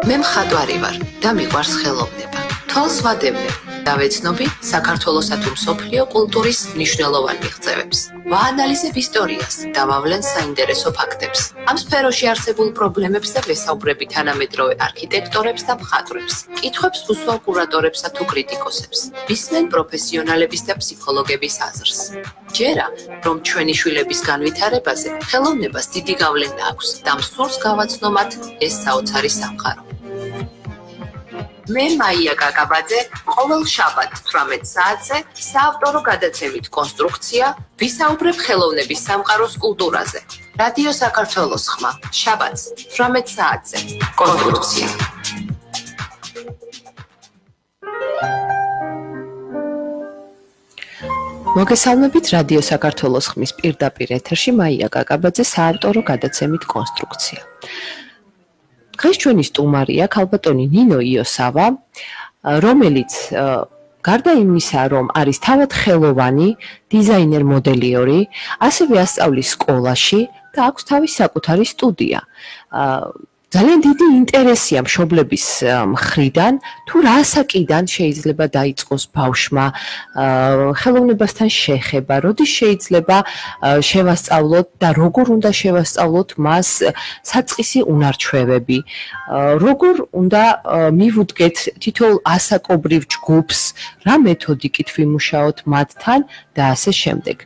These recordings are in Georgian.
მე მხატვარი ვარ და მიყვარს ხელოვნება. თვალს ვადევნებ და ვეცნობი საქართველოსა თუ მსოფლიო კულტურის მნიშვნელოვან მიღწევებს. ვაანალიზებ ისტორიას და ვავლენ საინტერესო ფაქტებს. ამ სფეროში არსებულ პრობლემებს და ვესაუბრები თანამედროვე არქიტექტორებს და მხატვრებს. კითხვებს ვუსვავ კურატორებსა თუ კრიტიკოსებს. ვისმენ პროფესიონალების და ფსიქოლოგების აზრს. ჯერა, რომ ჩვენი შვილების განვითარებაზე ხელოვნებას დიდი გავლენა აქვს და მსურს გავაცნო მათ ეს საოცარი სამყარო. მე მაია კაკაბაძე ყოველ შაბათს 18 საათზე საავტორო გადაცემით კონსტრუქცია ვისაუბრებ ხელოვნების სამყაროს კულტურაზე. რადიო საქართველოს ხმა შაბათს 18 საათზე კონსტრუქცია. მოგესალმებით რადიო საქართველოს ხმის პირდაპირ ეთერში მაია კაკაბაძე საავტორო გადაცემით კონსტრუქცია. დღეს ჩვენი სტუმარია ქალბატონი ნინო იოსავა, რომელიც გარდა იმისა, რომ არის თავად ხელოვანი, დიზაინერ მოდელიორი, ასევე ასწავლის სკოლაში და აქვს თავის საკუთარი სტუდია. ძალიან დიდი ინტერესია მშობლების მხრიდან, თუ რა ასაკიდან შეიძლება დაიწყოს ბავშვმა ხელოვნებასთან შეხება, როდის შეიძლება შევასწავლოთ და როგორ უნდა შევასწავლოთ მას საწყისი უნარჩვევები, როგორ უნდა მივუდგეთ თითოეულ ასაკობრივ ჯგუფს, რა მეთოდიკით ვიმუშაოთ მათთან და ასე შემდეგ.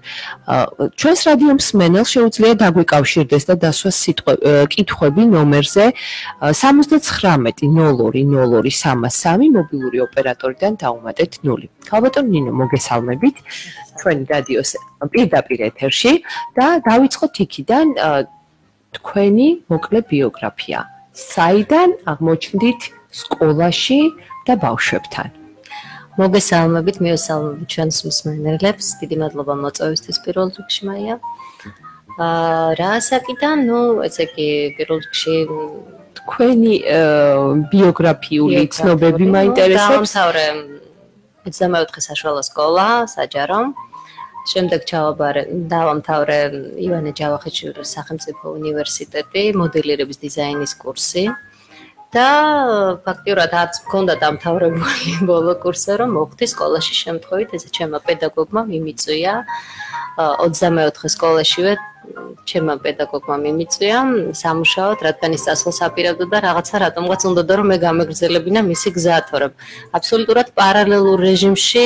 ჩვენს რადიო მსმენელს შეუძლია დაგვიკავშირდეს და დასვას კითხვები ნომერზე 79020303 მობილური ოპერატორიდან დაუმატეთ 0. ქალბატონი ნინო, მოგესალმებით ჩვენი რადიოს პირდაპირ ეთერში და დავიწყოთ იქიდან თქვენი მოკლე ბიოგრაფია. საიდან აღმოჩნდით სკოლაში და ბავშვებთან? მოგესალმებით, მივესალმებით ჩვენს მსმენელებს. დიდი მადლობა მოწვევისთვის პირველ რიგში, მაია. რა ასაკიდან, ესე იგი, პირველ რიგში თქვენი ბიოგრაფიული ცნობები მაინტერესებს. დაამთავრე 24 საშუალო სკოლა, საჯარო. შემდეგ დავამთავრე ივანე ჯავახიშვილის სახელმწიფო უნივერსიტეტი, მოდელირების დიზაინის კურსი. და ფაქტიურად არც მქონდა დამთავრებული ბოლო კურსი, რომ მოხდი სკოლაში შემთხვევით, ესე ჩემმა პედაგოგმა მიმიწვია 24 სკოლაშივე ჩემმა პედაგოგმა მიმიწვია სამუშაოდ, რადგან ის წასვლას აპირებდა და რაღაცა რატომღაც უნდოდა რომ მე გამეგრძელებინა მისი გზა, თორემ აბსოლუტურად პარალელურ რეჟიმში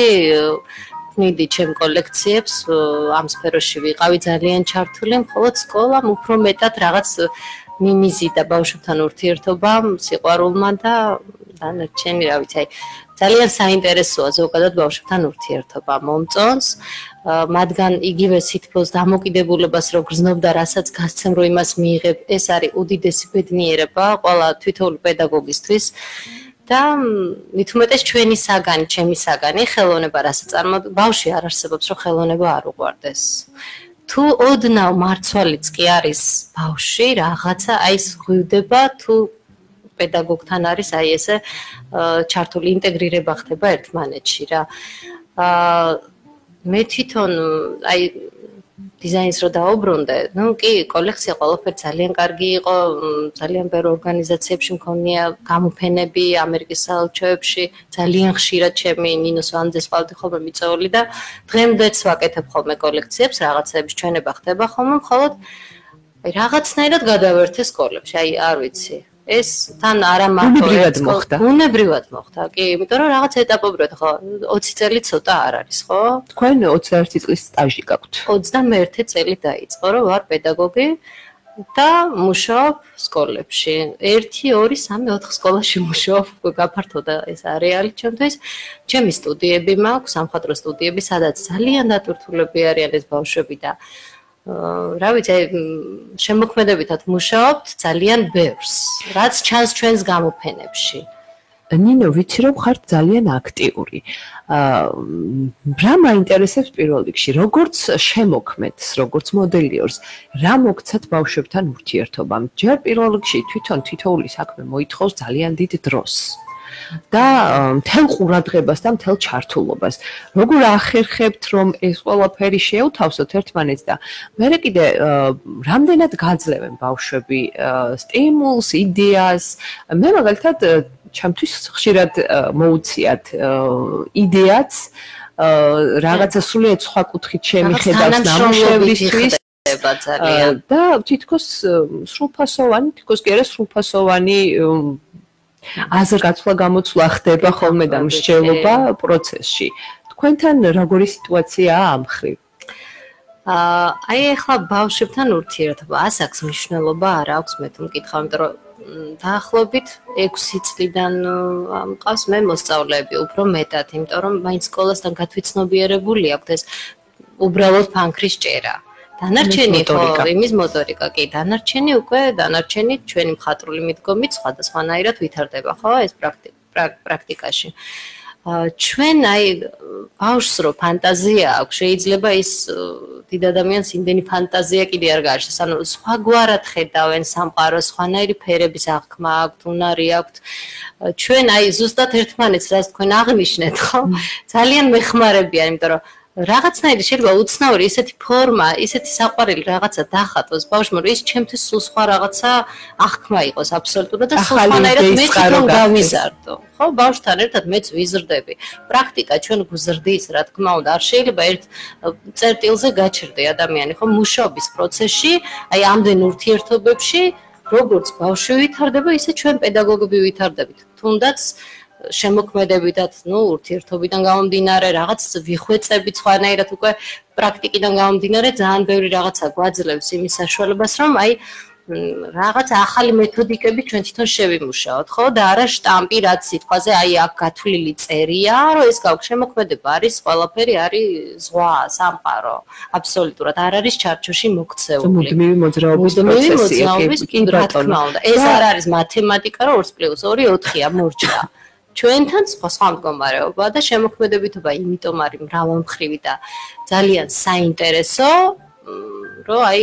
ვნიდი ჩემ კოლექციებს, ამ სფეროში ვიყავი ძალიან ჩართული, მხოლოდ სკოლამ უფრო მეტად რაღაც მიმიზიდა ბავშვებთან ურთიერთობა, სიყვარულმა და დანარჩენი, რა ვიცი, ძალიან საინტერესოა ზოგადად ბავშვებთან ურთიერთობა მომწონს, მათგან იგივე სითბოს დამოკიდებულებას რო გრძნობდა, რასაც გასცემ რო იმას მიიღებ, ეს არის უდიდესი ბედნიერება ყველა თითოეული პედაგოგისთვის. და მით უმეტეს ჩვენი საგანი, ჩემი საგანი, ხელოვნება რასაც წარმოადგენს, ბავშვი არ არსებობს, რომ ხელოვნება არ უყვარდეს. თუ ოდნავ მარცვალიც კი არის ბავშვი, რაღაცა აი ეს ღვივდება, თუ პედაგოგთან არის აი ესე ჩართული ინტეგრირება ხდება ერთმანეთში რა. მე თვითონ აი დიზაინს რო დაუბრუნდე, კი, კოლექცია ყველაფერი ძალიან კარგი იყო, ძალიან ბევრ ორგანიზაციებში მქონია გამოფენები ამერიკის საელჩოებში, ძალიან ხშირად ჩემი ნინოს ვანძეს ყავდი ხოლმე მიწვეული და დღემდეც ვაკეთებ ხოლმე კოლექციებს, რაღაცების ჩვენება ხდება ხოლმე, მხოლოდ რაღაცნაირად გადავერთე სკოლებში, აი არ ვიცი. ეს თან არა მარტო უნებრივად მოხდა, კი, იმიტომ რომ რაღაც ეტაპობრივად ხო 20 წელი ცოტა არ არის, ხო? თქვენ 21 წლის სტაჟი გაქვთ. 21 წელი დაიწყო, რომ ვარ პედაგოგი და მუშაობ სკოლებში. 1, 2, 3, 4 სკოლაში მუშაობ, გაფართოვდა ეს არეალი ჩემთვის. ჩემი სტუდიები მაქვს, სამხატვრო სტუდიები, სადაც ძალიან დატვირთულები არიან ეს ბავშვები და რა ვიცი, შემოქმედებითად მუშაობთ ძალიან ბევრს, რაც ჩანს ჩვენს გამოფენებში. ნინო, ვიცი რომ ხართ ძალიან აქტიური. რა მაინტერესებს პირველ რიგში, როგორც შემოქმედს, როგორც მოდელიორს, რა მოგცათ ბავშვებთან ურთიერთობამ? ჯერ პირველ რიგში თვითონ თითოეული საქმე მოითხოვს ძალიან დიდ დროს. და მთელ ყურადღებას და მთელ ჩართულობას. როგორ ახერხებთ, რომ ეს ყველაფერი შეუთავსოთ ერთმანეთს და მერე კიდე რამდენად გაძლევენ ბავშვები სტიმულს, იდეას. მე მაგალითად ჩემთვის ხშირად მოუციათ იდეაც რაღაცა სრულიად სხვა კუთხით შემიხედავს ნამუშევრისთვის და თითქოს სრულფასოვანი, თითქოს კი არა სრულფასოვანი აზრგაცვლა გამოცვლა ხდება ხოლმე და მსჯელობა პროცესში. თქვენთან როგორი სიტუაციაა ამ მხრივ? აი ახლა ბავშვებთან ურთიერთობა ასაკს მნიშვნელობა არ აქვს მე თუ მკითხავ, იმიტომ რომ დაახლოებით 6 წლიდან მყავს მე მოსწავლეები უფრო მეტად, იმიტომ რომ მაინც სკოლასთან გათვითცნობიერებული აქვთ ეს უბრალოდ ფანქრის ჭერა. დანარჩენი ხო იმის მოტორიკა კი დანარჩენი უკვე დანარჩენი ჩვენი მხატვრული მიდგომით სხვადასხვანაირად ვითარდება ხო ეს პრაქტიკაში. ჩვენ აი ბავშვს რო ფანტაზია აქვს შეიძლება ის დიდ ადამიანს იმდენი ფანტაზია კიდე არ გააჩნდეს ანუ სხვაგვარად ხედავენ სამყაროს სხვანაირი ფერების აღქმა აქვთ უნარი აქვთ ჩვენ აი ზუსტად ერთმანეთს რაც თქვენ აღნიშნეთ ხო ძალიან მეხმარებიან იმიტომ რომ რაღაცნაირი შეიძლება უცნაური ისეთი ფორმა, ისეთი საყვარელი რაღაცა დახატოს ბავშვმა, რომ ის ჩემთვის სულ სხვა რაღაცა აღქმა იყოს აბსოლუტურად და სულ სხვანაირად მე თვითონ გავიზარდო. ხო, ბავშვთან ერთად მეც ვიზრდები. პრაქტიკა ჩვენ გვზრდის, რა თქმა უნდა, არ შეიძლება ერთ წერტილზე გაჩერდე ადამიანი, ხო, მუშაობის პროცესში, აი ამდენ ურთიერთობებში, როგორც ბავშვი ვითარდება, ისე ჩვენ პედაგოგები ვითარდებით. თუნდაც შემოქმედებითად, ურთიერთობიდან გამომდინარე, რაღაც ვიხვეწებით სხვანაირად უკვე პრაქტიკიდან გამომდინარე, ძალიან ბევრი რაღაცა გვაძლევს იმის საშუალებას, რომ აი რაღაც ახალი მეთოდიკები ჩვენ თვითონ შევიმუშაოთ, ხო? და არა შტამპი, რაც სიტყვაზე აი აქ გათვლილი წერია, რომ ეს გაქვს შემოქმედება არის, ყველაფერი არის ზღვა, სამყარო, აბსოლუტურად არ არის ჩარჩოში მოქცეული. მუდმივი მოძრაობის პროცესი, კი ბატონო. ეს არ არის მათემატიკა, რომ 2+2 4-ია, მორჩა. ჩვენთან სხვა მდგომარეობა და შემოქმედებითობა იმიტომ არის მრავალმხრივი და ძალიან საინტერესო, რომ აი,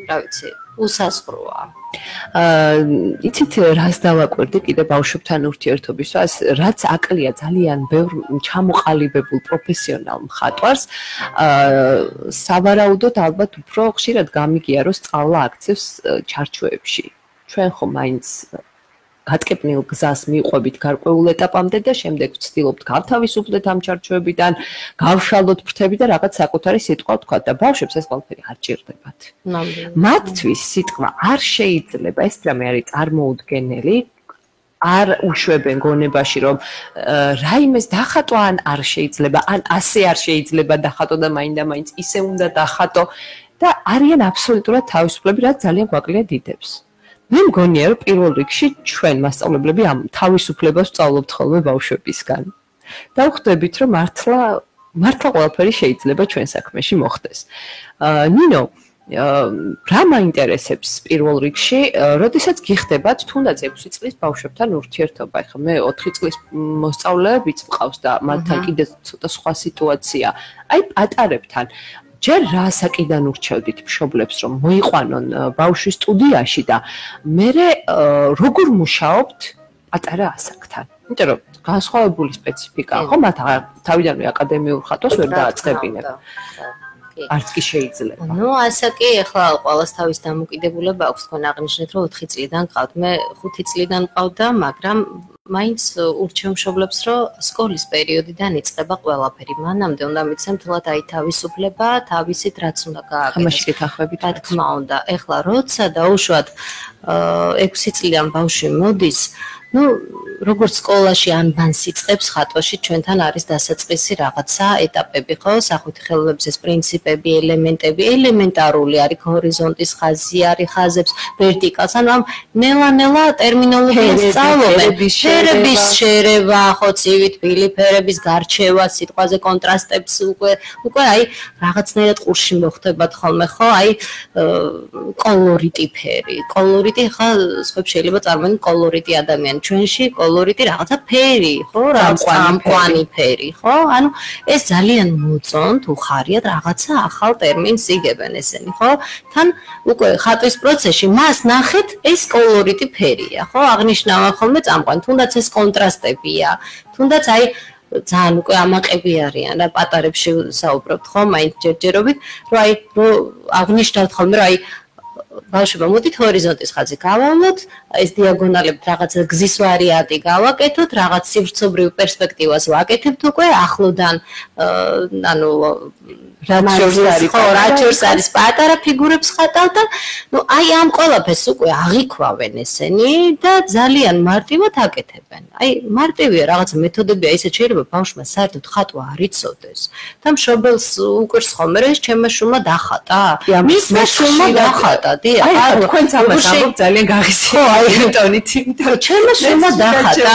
რა ვიცი, უსასყროა. იცით რას დავაკვირდი კიდე ბავშვებთან ურთიერთობისას, რაც აკლია ძალიან ბევრ ჩამოყალიბებულ პროფესიონალ მხატვარს, სავარაუდოდ ალბათ უფრო ხშირად გამიგია, რომ სწავლა აქცევს ჩარჩოებში. ჩვენ ხომ მაინც გატკეპნილ გზას მივყვებით გარკვეულ ეტაპამდე და შემდეგ ვცდილობთ გავთავისუფლდეთ ამ ჩარჩოებიდან, გავშალოთ ფრთები და რაღაც საკუთარი სიტყვა ვთქვათ და ბავშვებს ეს ყველაფერი არ ჭირდებათ. მათთვის სიტყვა არ შეიძლება, ეს რამე არის წარმოუდგენელი, არ უშვებენ გონებაში, რომ რაიმეს დახატო ან არ შეიძლება, ან ასე არ შეიძლება დახატო და მაინდა-მაინც ისე უნდა დახატო და არიან აბსოლუტურად თავისუფლები, რაც ძალიან გვაკლია დიდებს. მე მგონია, რომ პირველ რიგში ჩვენ მასწავლებლები ამ თავისუფლებას ვსწავლობთ ხოლმე ბავშვებისგან. და ვხვდებით, რომ მართლა ყველაფერი შეიძლება ჩვენ საქმეში მოხდეს. ნინო, რა მაინტერესებს პირველ რიგში, როდესაც გიხდებათ თუნდაც 6 წლის ბავშვებთან ურთიერთობა. ეხლა მე 4 წლის მოსწავლეებიც მყავს და მათთან კიდე ცოტა სხვა სიტუაცია. აი პატარებთან ჯერ რა ასაკიდან ურჩევდით მშობლებს, რომ მოიყვანონ ბავშვი სტუდიაში და მერე როგორ მუშაობთ პატარა ასაკთან? იმიტომ რომ განსხვავებული სპეციფიკაა, ხო, მათ თავიდანვე აკადემიურ ხატვას ვერ დააწყებინებ. არც კი შეიძლება. ასაკი ახლა ყოველს თავის დამოკიდებულება აქვს, თქვენ აღნიშნეთ, რომ 4 წლიდან ყავთ. მე 5 წლიდან ყავდა, მაგრამ მაინც ურჩევ მშობლებს, რომ სკოლის პერიოდიდან იწყება ყველაფერი. მანამდე უნდა მიცემთ თლად აი თავისუფლება, თავისით რაც უნდა გააკეთოს. ამაში გეთანხმებით, რა თქმა უნდა. ეხლა როცა დაუშვათ 6 წლიდან ბავშვი მოდის, როგორც სკოლაში ან ბანს იწყებს ხატვაში ჩვენთან არის დასაწყისი რაღაცა ეტაპები, ხო? სახვითი ხელოვნების ეს პრინციპები, ელემენტები, ელემენტარული არის ჰორიზონტის ხაზი, არის ხაზებს, ვერტიკალს, ანუ ამ ნელა-ნელა ტერმინოლოგიას სწავლობენ. ფერების შერევა, ხო, ცივი თბილი ფერების გარჩევა, სიტყვაზე კონტრასტებს უკვე აი რაღაცნაირად ყურში მოხდებათ ხოლმე, ხო? აი კოლორიტი ფერი. კოლორიტი ხა სხვებს შეიძლება წარმოიდგინონ კოლორიტი ადამიანი. ჩვენში კოლორიტი რაღაცა ფერი, ხო, წამყვანი ფერი, ხო? ანუ ეს ძალიან მოწონთ, უხარიათ, რაღაცა ახალ ტერმინს იგებენ ესენი, ხო? თან უკვე ხატვის პროცესში მას ნახეთ, ეს კოლორიტი ფერია, ხო? აღნიშნავენ ხოლმე წამყვანი, თუნდაც ეს კონტრასტებია, თუნდაც აი ძალიან უკვე ამაყები არიან და პატარებში საუბრობთ ხო, მაინც ჯერჯერობით, რომ აი აღნიშნავთ ხოლმე, რომ აი ბავშვებო, მოდით ჰორიზონტის ხაზი გავავლოთ, ეს დიაგონალებით რაღაც გზის ვარიანტი გავაკეთოთ, რაღაც სივრცობრივ პერსპექტივას ვაკეთებთ უკვე ახლოდან, ანუ რაც არის პატარა ფიგურებს ხატავთ და ნუ აი ამ ყველაფერს უკვე აღიქვავენ ესენი და ძალიან მარტივად აკეთებენ. აი მარტივია რაღაც მეთოდებია, ისე შეიძლება ბავშვმა საერთოდ ხატვა არ იცოდეს და მშობელს უკვირს ხოლმე რომ ეს ჩემმა შვილმა დახატა. მისმა შვილმა დახატა. აი თქვენც ამას ამბობთ ძალიან გაღიზია აი ტონით, იმიტომ რომ ჩემმა შვილმა დახატა.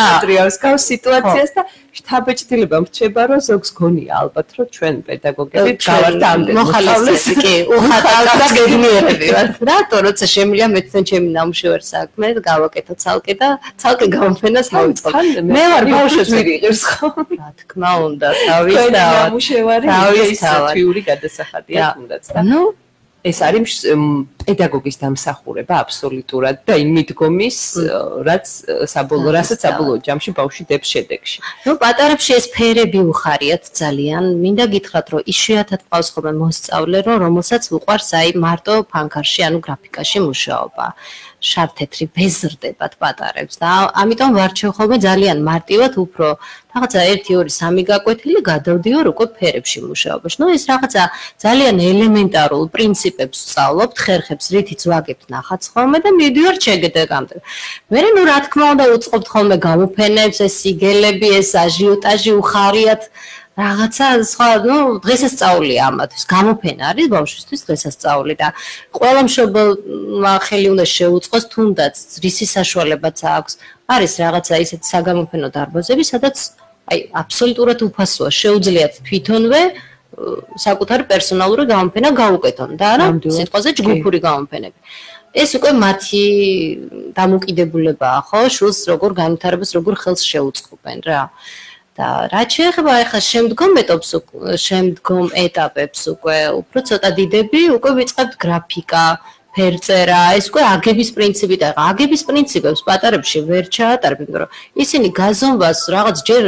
გავს სიტუაციას და შთაბეჭდილება მრჩება რომ ზოგს გონია ალბათ რომ ჩვენ პედაგოგები გავართ ამდენ მოხალისები კი უხატავთ და გეგმიერები ვართ. რატო როცა შემიძლია მეცენ ჩემი ნამუშევარ საქმე გავაკეთო ცალკე და ცალკე გამოფენას მოვიწყოთ. მე ვარ ბავშვებს ვიღებს ხო? რა თქმა უნდა, თავის ნამუშევარი ისეთვიური გადასახადია თუნდაც და ნუ ეს არის პედაგოგის დამსახურება აბსოლუტურად და იმ მიდგომის, რასაც საბოლოო ჯამში ბავშვი დებს შედეგში. ნუ პატარებში ეს ფერები უხარიათ ძალიან. მინდა გითხრათ, რომ იშვიათად ყავს ხოლმე მოსწავლე, რომელსაც უყვარს აი მარტო ფანქარში, ანუ გრაფიკაში მუშაობა. შავ-თეთრი ბეზრდებათ პატარებს და ამიტომ ვარჩევ ხოლმე ძალიან მარტივად უფრო რაღაცა 1-2-3 გაკვეთილი გადავდივარ უკვე ფერებში მუშაობაში. ნუ ეს რაღაცა ძალიან ელემენტარულ პრინციპებს ვსწავლობთ, ხერხებს რითიც ვაგებთ ნახაც ხოლმე და მივდივართ შედეგამდე. მე ნუ რა თქმა უნდა უწყობთ ხოლმე გამოფენებს, ეს სიგელები, ეს აჟიოტაჟი უხარიათ რაღაცა სხვა, ნუ დღესასწაულია ამათთვის. გამოფენა არის ბავშვისთვის დღესასწაული და ყველა მშობელმა ხელი უნდა შეუწყოს, თუნდაც რისი საშუალებაც აქვს. არის რაღაცა ისეთი საგამოფენო დარბაზები, სადაც აი აბსოლუტურად უფასოა, შეუძლიათ თვითონვე საკუთარი პერსონალური გამოფენა გაუკეთონ და არა სიტყვაზე ჯგუფური გამოფენები. ეს უკვე მათი დამოკიდებულებაა, ხო? შულს როგორ განვითარებას, როგორ ხელს შეუწყობენ რა. და რაც შეეხება ახლა შემდგომ ეტაპებს უკვე უფრო ცოტა დიდები, უკვე ვიწყებთ გრაფიკა, ფერწერა, ეს უკვე აგების პრინციპი და აგების პრინციპებს პატარებში ვერ ჩაატარებ, იმიტომ რომ ისინი გაზომვას რაღაც ჯერ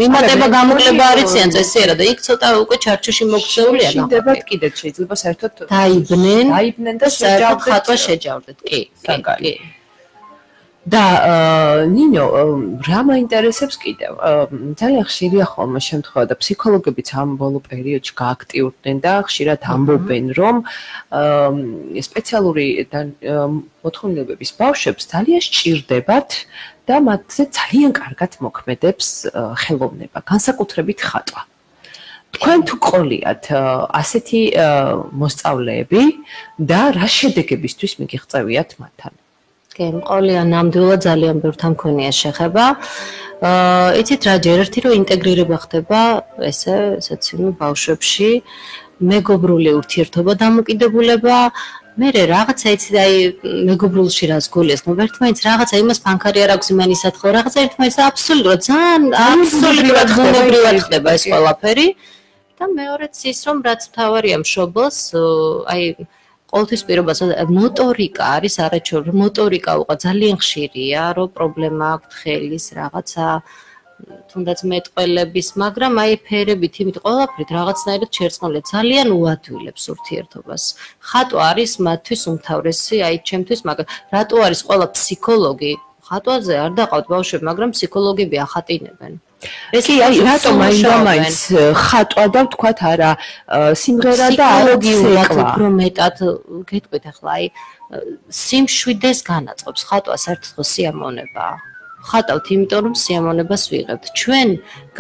მიმატება გამოკლება არიციან წესიერად და იქ ცოტა უკვე ჩარჩოში მოქცეულია ნახავთ. კიდეც შეიძლება საერთოდ დაიბნენ და საერთოდ ხატვა შეჯავდეთ. კი. და ნინო, რა მაინტერესებს კიდევ? ძალიან ხშირია ხოლმე შემთხვევა და ფსიქოლოგებიც ამ ბოლო პერიოდში გააქტიურდნენ და ხშირად ამბობენ, რომ სპეციალური მოთხოვნილებების ბავშვებს ძალიან სჭირდებათ და მათზე ძალიან კარგად მოქმედებს ხელოვნება, განსაკუთრებით ხატვა. თქვენ თუ ყოლიათ ასეთი მოსწავლეები და რა შედეგებისთვის მიგიღწევიათ მათთან? კი, მყოლია ნამდვილად ძალიან ბევრ თამქონია შეხება. იცით რა, ჯერ ერთი რომ ინტეგრირება ხდება ესეც ბავშვებში, მეგობრული ურთიერთობა დამოკიდებულება, მე რაღაცა იცით აი მეგობრულში რას გულეს, ნუ ერთმანეთს რაღაცა იმას ფანქარი არ აქვს იმან ისათხო, რაღაცა ერთმანეთს აბსოლუტურად ძალიან აბსოლუტურად ბუნებრივად ხდება ეს ყველაფერი და მეორეც ის რომ რაც მთავარია მშობელს, აი ყოველთვის პირობას მოტორიკა არის არაჩვეულებრივი მოტორიკა უყვა ძალიან ხშირია რომ პრობლემა აქვს ხელის რაღაცა თუნდაც მეტყველების მაგრამ აი ფერებით იმით ყველაფრით რაღაცნაირად შერწყმულია ძალიან უადვილებს ურთიერთობას ხატვა არის მათთვის უმთავრესი აი ჩემთვის მაგრამ რატო არის ყველა ფსიქოლოგი ხატვაზე არ დაყავთ ბავშვები მაგრამ ფსიქოლოგები ახატინებენ კი აი რატომ მაინც ხატვა და ვთქვათ არა სიმღერა და აროგიულად უფრო მეტად გეტყვით ახლა აი სიმშვიდეს განაწყობს ხატვა საერთოდ სიამოვნებაა ხატავთ იმიტომ რომ სიამოვნებას ვიღებთ ჩვენ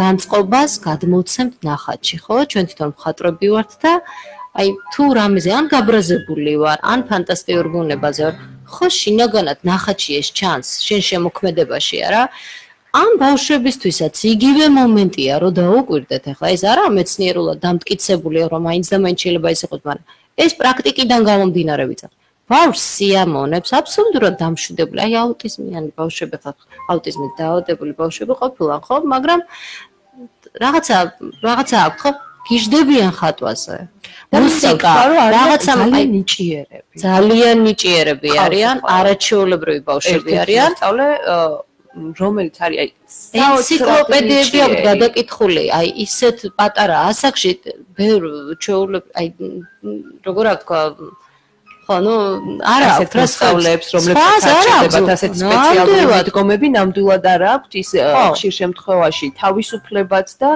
განწყობას გადმოვცემთ ნახატში ხო ჩვენ თვითონ მხატვრები ვართ და აი თუ რამეზე ან გაბრაზებული ვარ ან ფანტასტიკურ ბუნებაზე ვარ ხო შინაგანად ნახატში ეს ჩანს შენ შემოქმედებაში არა ამ ბავშვებისთვისაც იგივე მომენტია რომ დაუკვირდეთ ახლა ეს არა მეცნიერულად დამტკიცებულია რომ მაინც და მაინც შეიძლება ის იყოს მაგრამ ეს პრაქტიკიდან გამომდინარე ვიწევთ ბავშვს სიამონებს აბსოლუტურად დამშვიდებული. აი აუტიზმიანი ბავშვები ხარ, აუტიზმით დაავადებული ბავშვები ყოფილან ხო, მაგრამ რაღაცა აქვს ხო? გიждდებიან ხატვაზე. მუსიკა, რაღაცა ნიჭიერები. ძალიან ნიჭიერები არიან, არაჩვეულებრივი ბავშვები არიან. სწავლე რომელიც არის აი ენციკლოპედიები აქვს გადაკითხული, აი ისეთ პატარა ასაკში ბევრ ჩვეულებრივ, აი როგორ თქვა ხო, ნუ არა აქვს რა სწავლებს, რომლებსაც აჩვენებათ ასეთ სპეციალური მიდგომები, ნამდვილად არ აქვს ის ხშირ შემთხვევაში თავისუფლებაც და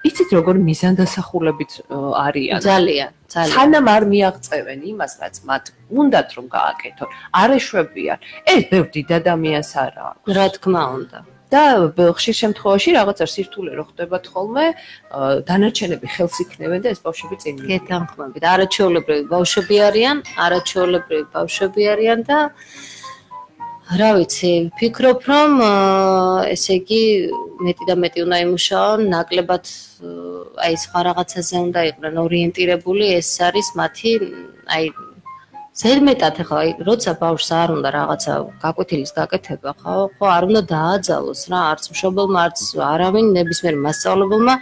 იცით როგორ მიზანდასახულებით არიან. ძალიან. სანამ არ მიაღწევენ იმას, რაც მათ უნდათ რომ გააკეთონ, არ ეშვებიან. ეს ბევრ დიდ ადამიანს არ აქვს. რა თქმა უნდა. და ხშირ შემთხვევაში რაღაცა სირთულე რო ხდებათ ხოლმე, დანარჩენები ხელს იქნევენ და ეს ბავშვები წინ მივიდნენ. გეთანხმებით, არაჩვეულებრივი ბავშვები არიან და რა ვიცი, ვფიქრობ რომ ესე იგი მეტი და მეტი უნდა იმუშაონ, ნაკლებად აი სხვა რაღაცაზე უნდა იყვნენ ორიენტირებული, ეს არის მათი აი ზედმეტად ახლა აი როცა ბავშვს არ უნდა რაღაცა გაკვეთილის გაკეთება, ხო არ უნდა დააძალოს რა, არც მშობელმა, არც არავინ ნებისმიერ მასწავლებელმა,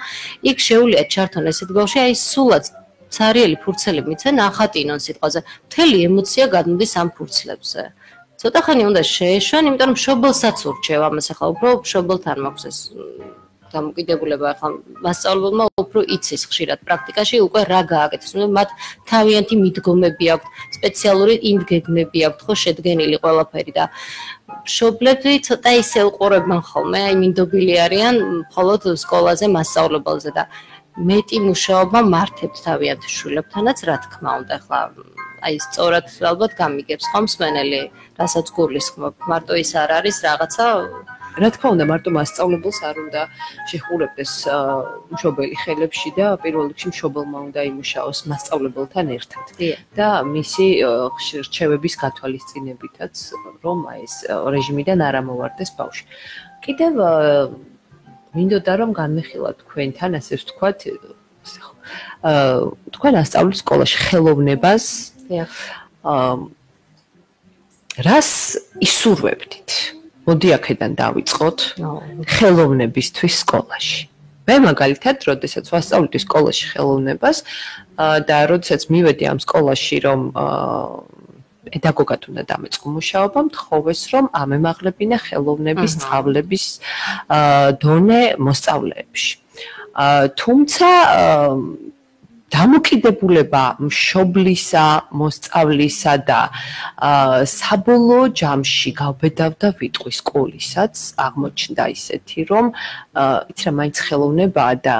იქ შეუძლია ჩართონ ესეთ ბავშვი, აი სულაც ცარიელი ფურცელი მიცენ ახატინონ სიტყვაზე. მთელი ემოცია გადმოდის ამ ფურცლებზე. ცოტა ხანი უნდა შეეშვან, იმიტომ რომ მშობელსაც ურჩევ ამას ახლა უფრო მშობელთან მაქვს ეს დამოკიდებულება ახლა მასწავლებელმა უფრო იცის ხშირად პრაქტიკაში უკვე რა გააკეთეს. მათ თავიანთი მიდგომები აქვთ, სპეციალური იმდგეგმები აქვთ, ხო შედგენილი ყველაფერი და მშობლები ცოტა ისე უყურებენ ხოლმე, აი მინდობილი არიან მხოლოდ სკოლაზე მასწავლებელზე და მეტი მუშაობა მართებთ თავიანთ შვილებთანაც, რა თქმა უნდა, ახლა აი სწორად ალბათ გამიგებს ხომ მსმენელი, რასაც გულისხმობ, მარტო ის არ არის რაღაცა რა თქმა უნდა, მარტო მასწავლებელს არ უნდა შეხურებდეს მშობელი ხელებში და პირველ რიგში მშობელმა უნდა იმუშაოს მასწავლებელთან ერთად. და მისი რჩევების გათვალისწინებითაც, რომ ეს რეჟიმიდან არ ამოვარდეს ბავშვი. კიდევ მინდოდა რომ განმეხილოთ თქვენთან, ასე ვთქვათ, თქვენ ასწავლეთ სკოლაში ხელოვნებას. რას ისურვებდით? მოდი აქედან დავიწყოთ ხელოვნებისთვის სკოლაში. მე მაგალითად, როდესაც ვასწავლეთ სკოლაში ხელოვნებას და როდესაც მივედი ამ სკოლაში, რომ პედაგოგად უნდა დამეწყო მუშაობა, მთხოვეს რომ ამემაღლებინა ხელოვნების სწავლების დონე მოსწავლეებში. თუმცა დამოკიდებულება მშობლისა, მოსწავლისა და საბოლოო ჯამში გავბედავდა ვიტყვი სკოლისაც, აღმოჩნდა ისეთი, რომ იცი რა, მაინც ხელოვნებაა და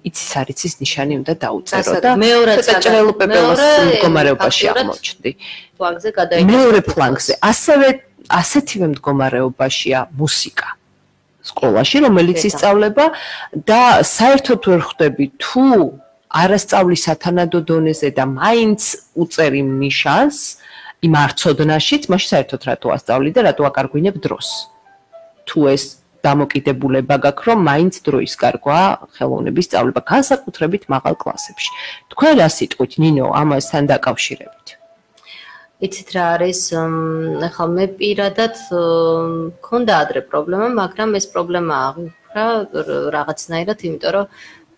იცის არიცის ნიშანი უნდა დაუწერო და ჭრელოპეპელოს მდგომარეობაში აღმოჩნდი. მეორე პლანკზე, ასეთივე მდგომარეობაშია მუსიკა სკოლაში, რომელიც ისწავლება და საერთოდ ვერ ხვდები თუ არასწავლის სათანადო დონეზე და მაინც უწერ იმ ნიშანს იმ არცოდნაშიც, მაშინ საერთოდ რატო ასწავლი და რატო აკარგვინებ დროს. თუ ეს დამოკიდებულება გაქვს, რომ მაინც დროის გარგვა ხელოვნების სწავლება, განსაკუთრებით მაღალ კლასებში. თქვენ რა სიტყვით, ნინო, ამასთან დაკავშირებით? იცით რა არის, ახლა მე პირადად მქონდა ადრე პრობლემა, მაგრამ ეს პრობლემა აღიქვра რაღაცნაირად, იმიტომ რომ